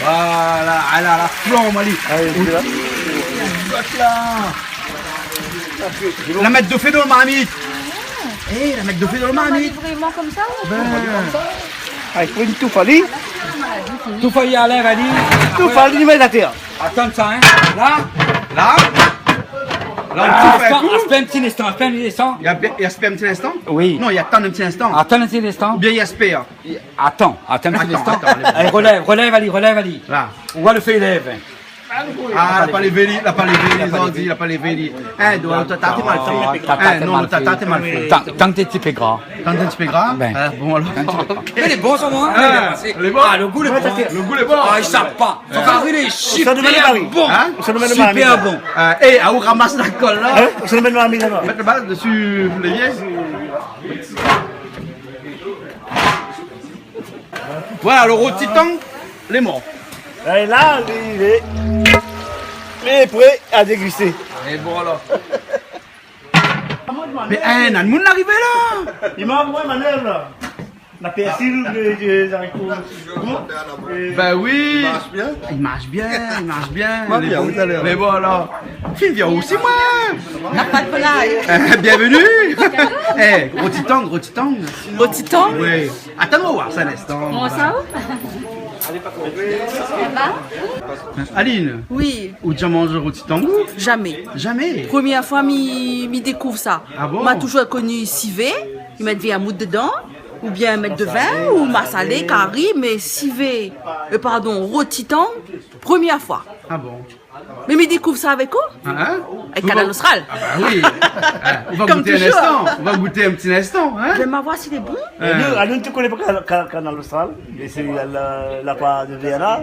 Voilà, elle a la flamme, Mali. Allez, c'est là. La mettre de feu dans le marmite. Eh, la mettre de feu dans le On va marmite. vraiment comme ça ou? Allez, faut une touffe, allez. Tout failli à l'air, Ali. Touffe, allez, il met la terre. Attends ça, hein. Là. Là, on fait un coup. Aspect un petit instant, aspect un petit instant. Il y a spé un petit instant? Oui. Non, il y a tant un petit instant. Attends un petit instant. Ou bien il y a spé. Attends un petit instant. Attends. Allez, relève, Ali. Là. On va le faire élève. Ah, il n'a pas levé les ordi, il n'a pas levé les... Hein, t'as mal fait. Non, t'as mal fait. Tant que t'es petit peu gras. Tant un petit peu gras? Ben. Bon, alors. Mais les bons sont bons, hein. Les bons. Ah, le goût est bon. Le goût est bon. Ah, ils savent pas. Faut faire les Ça demande super Marie. bon. Hein? Ça demande Super bon. Eh, à où ramasse la colle, là? Ça demande Marie, là. Mettre le bas dessus l'évier. Voilà, le rôti tang, les morts. Et là, il est prêt à déguster. Et bon, alors. Mais, hein, Nan Moun arrivé là! Il m'a envoyé ma lèvre, là. La persil, les haricots. Ben oui! Il marche bien. Mais bon, alors. Fille, viens aussi, moi! N'a pas de blague. Bienvenue! Eh, rôti tang. Rôti tang? Oui. Attends-moi voir ça un instant. Comment ça? Ça va? Aline, Oui, ou déjà mangé rôti tang? jamais. Jamais. Première fois, m'y découvre ça. Ah bon? M'a toujours connu civet, il met un mousse dedans, ou bien mettre de vin, ou massalé, curry, mais civet, rôti tang, première fois. Ah bon? Mais m'y découvre ça avec quoi? Hein? Avec Canal Austral. Ah bah oui. On va Comme goûter un toujours. instant. On va goûter un petit instant. Hein? Je vais m'avoir s'il est bon. Nous, tu connais pas Canal Austral. C'est la part de Viana.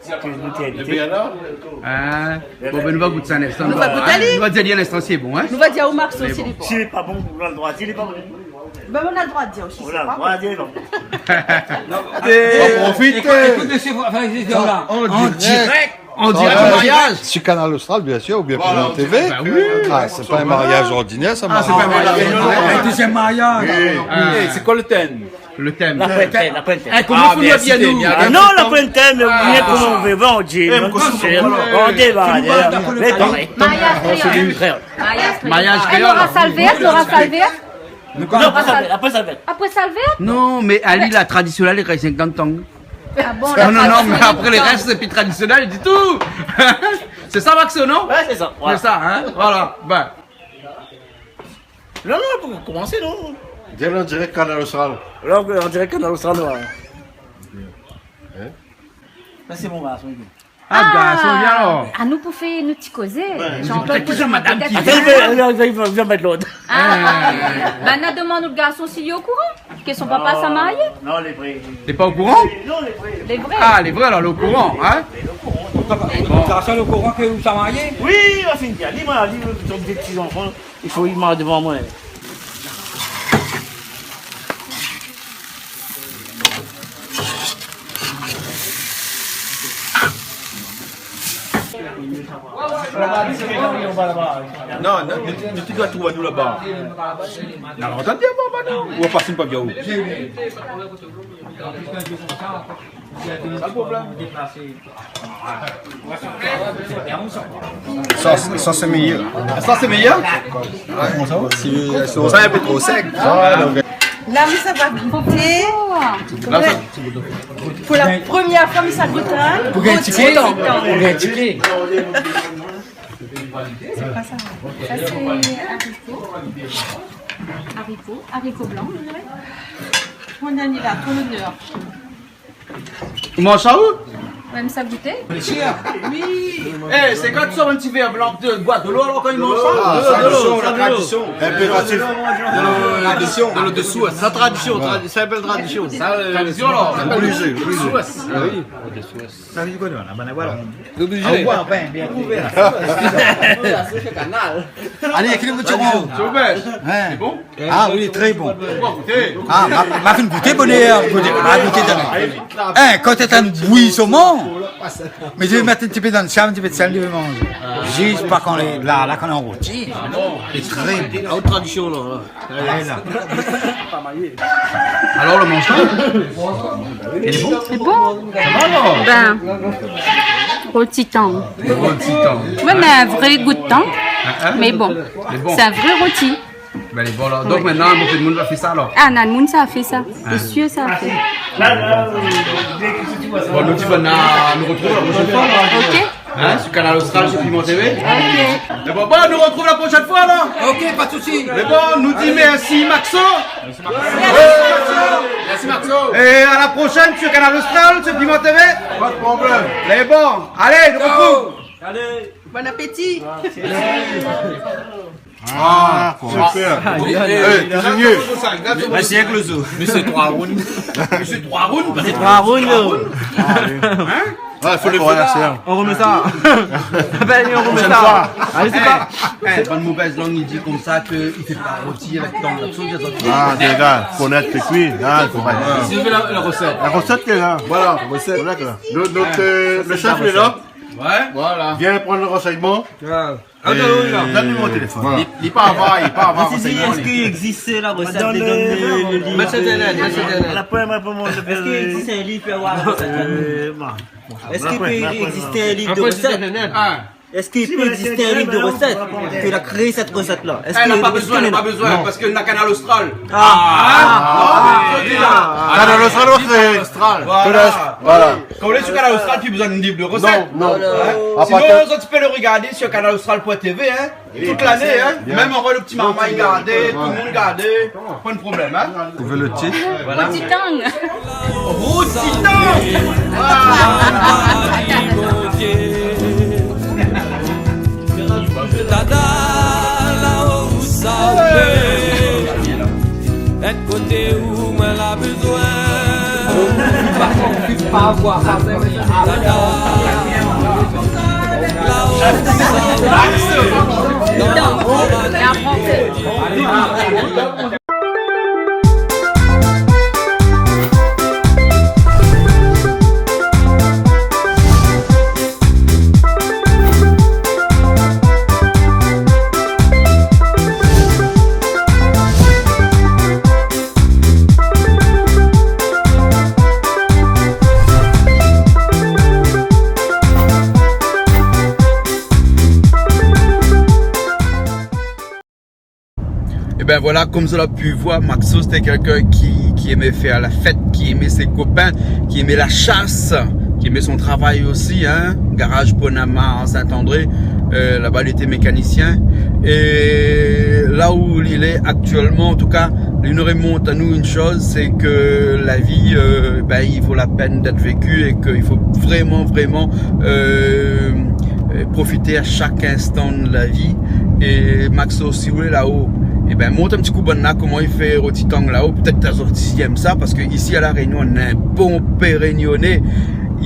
De Viana? Hein? Bon, ben, nous va goûter un instant. Nous va goûter aller. Nous va dire un instant si c'est bon. Hein? Nous va dire au Marceau s'il est bon. S'il n'est pas bon, on a le droit. S'il n'est pas bon, Ben, on a le droit de dire aussi. on a le droit de dire non. On profite. Écoute, là. On dirait un mariage. Sur Canal Austral, bien sûr, ou bien pour la TV. Bah oui. Ah, c'est pas un mariage ordinaire, ça. Ah, c'est pas un mariage. Un deuxième mariage. C'est quoi le thème? Le thème. La pointaine. Comment vous le bien nous? Ah non, la pointaine, vous voyez comment on veut vendre. On débat. Mais pareil. Mariage créole. Mariage Et Laura Salvert, Non, pas Salvette, après Salvette. Après Salvert? Non, mais Ali, la traditionnelle, il reste 50 ans. Ah bon, Non, mais après les restes, c'est plus traditionnel du tout. C'est ça, Maxo, non? Ouais, c'est ça. C'est ça, hein? Voilà. Ben. Non, pour commencer, non. Dis-le en direct Canal Austral. Là, on dirait Canal Austral. Là, c'est bon, là. garçon, viens alors. Ah, nous pour faire nous petits causer. Jean-Paul, Attends, il va mettre l'autre. Ben, on demande au garçon s'il est au courant que son papa s'est marié. Non, les vrais. T'es pas au courant? Non, les vrais. Les vrais. Ah, les vrais, alors, le courant, hein? Le garçon est au courant que vous êtes marié? Oui, il va finir. Dis-moi, ils sont des petits enfants. Il faut y marrer devant moi. Non, tu dois trouver nous là-bas. Non, on t'entend pas, non? Ou on passe pas bien où? Ça c'est meilleur. Ça, c'est meilleur? Ça est un peu trop sec. Là, mais ça va goûter. Pour la première fois, mais ça goûte un. Pour gagner un ticket. Pour gagner un ticket. C'est quoi ça? Ça, c'est haricots blancs, je dirais. On en est là, pour l'honneur. Tu manges ça où? Même ça goûter? Oui. Eh, c'est quand tu sors un petit verre blanc de bois de l'eau alors quand ils mangent Ah, ça? la tradition. Impératif. Tradition. De l'eau de Suez. La tradition, c'est une belle tradition. Ça, tradition alors. Obligé. Ça veut dire quoi? Obligé. Allez, écris le petit rond. C'est ouvert. C'est bon? Ah oui, très bon. Pourquoi goûter? Ah, m'a fait une goûter bonheur. M'a goûté dans hein, quand t'es un bouillissement, mais je vais mettre un petit peu dans le cham, un petit peu de sel, je vais manger. Juste pas quand là qu'on est en rôti. C'est très bon. Autre tradition, là. Alors le mange-t-on? Il est bon? C'est bon? Ben, rôti tang. Rôti tang. Ouais, mais un vrai goût de tang. Mais bon, c'est un vrai rôti. Ben, il est bon là. Donc maintenant, beaucoup de monde va faire ça alors. Ah, Nanmoun, ça a fait ça. C'est sûr, ça a fait. Bon, nous, tu vas nous retrouver la prochaine fois. Ok? Hein, sur Canal Austral, sur Piment TV. Ok. Mais bon, nous retrouve la prochaine fois là. Ok, pas de soucis. Mais bon, nous dit merci Maxo. Merci Maxo. Et à la prochaine sur Canal Austral, sur Piment TV. Pas de problème. Mais bon, allez, nous retrouve. Bon appétit. Ah, super. Désigné. Merci avec le zoo. Monsieur 3 rounds. Monsieur 3 rounds. C'est 3 rounds. Ah, il faut les faire. On remet ça. Ben, on remet ça. Allez, c'est pas. Pas de mauvaise langue, il dit comme ça qu'il fait pas rôti avec tant de choses. Ah, des gars, connaître les cuits. Ah, il faut pas. Si vous voulez la recette. La recette qui est là. Voilà, la recette. Le chef est là. Ouais, voilà. Viens prendre le renseignement. Donne-lui mon téléphone. Voilà. Il peut avoir renseignement. Est-ce qu'il existe la recette Dans de le livre. Est-ce qu'il existe un livre pour avoir la recette? Est-ce qu'il peut exister un livre de recettes? Est-ce qu'il peut exister un livre de recettes qu'il a créé cette recette-là? Elle n'a pas besoin, parce qu'elle n'a Canal Austral. Canal Austral, c'est Austral. Voilà. Quand on est sur Canal Austral, tu as besoin d'un livre de recettes. Non. Sinon, tu peux le regarder sur canalaustral.tv, hein. Toute l'année, hein. Même en le petit maman, il gardait, tout le monde gardait. Pas de problème, hein. Vous pouvez le titre. Rôti tang. Rôti tang. Dada là où ça fait être côté où moi la besoin pas avoir dada là où ça fait Ben voilà, comme vous l'avez pu voir, Maxo c'était quelqu'un qui aimait faire la fête, qui aimait ses copains, qui aimait la chasse, qui aimait son travail aussi, hein. Garage Ponama en Saint-André, là-bas il était mécanicien. Et là où il est actuellement, en tout cas, il nous remonte à nous une chose, c'est que la vie, il vaut la peine d'être vécue et qu'il faut vraiment profiter à chaque instant de la vie. Et Maxo, si vous voulez là-haut, monte un petit coup bon là, comment il fait Rotitang là-haut. Peut-être que tu aimes ça, parce que ici à La Réunion, on a un bon pérénionnais.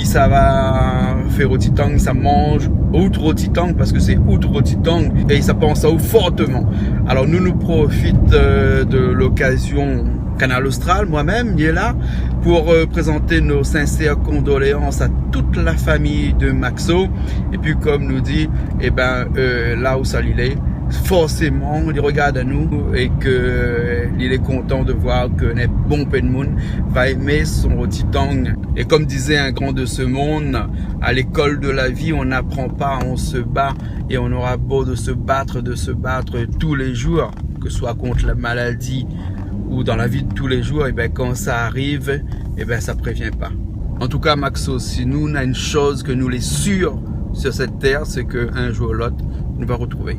Ça va faire Rotitang, ça mange outre Rotitang, parce que c'est outre Rotitang, et ça pense à eau fortement. Alors nous profitons de l'occasion Canal Austral, moi-même, il est là, pour présenter nos sincères condoléances à toute la famille de Maxo. Et puis comme nous dit, là où ça il est, forcément il regarde à nous et que il est content de voir que les bons Penmoun va aimer son Rotitang. Et comme disait un grand de ce monde, à l'école de la vie on n'apprend pas, on se bat, et on aura beau de se battre tous les jours, que ce soit contre la maladie ou dans la vie de tous les jours, quand ça arrive, ça prévient pas. En tout cas Maxo, si nous on a une chose que nous les sûrs sur cette terre, c'est qu'un jour ou l'autre, on va retrouver.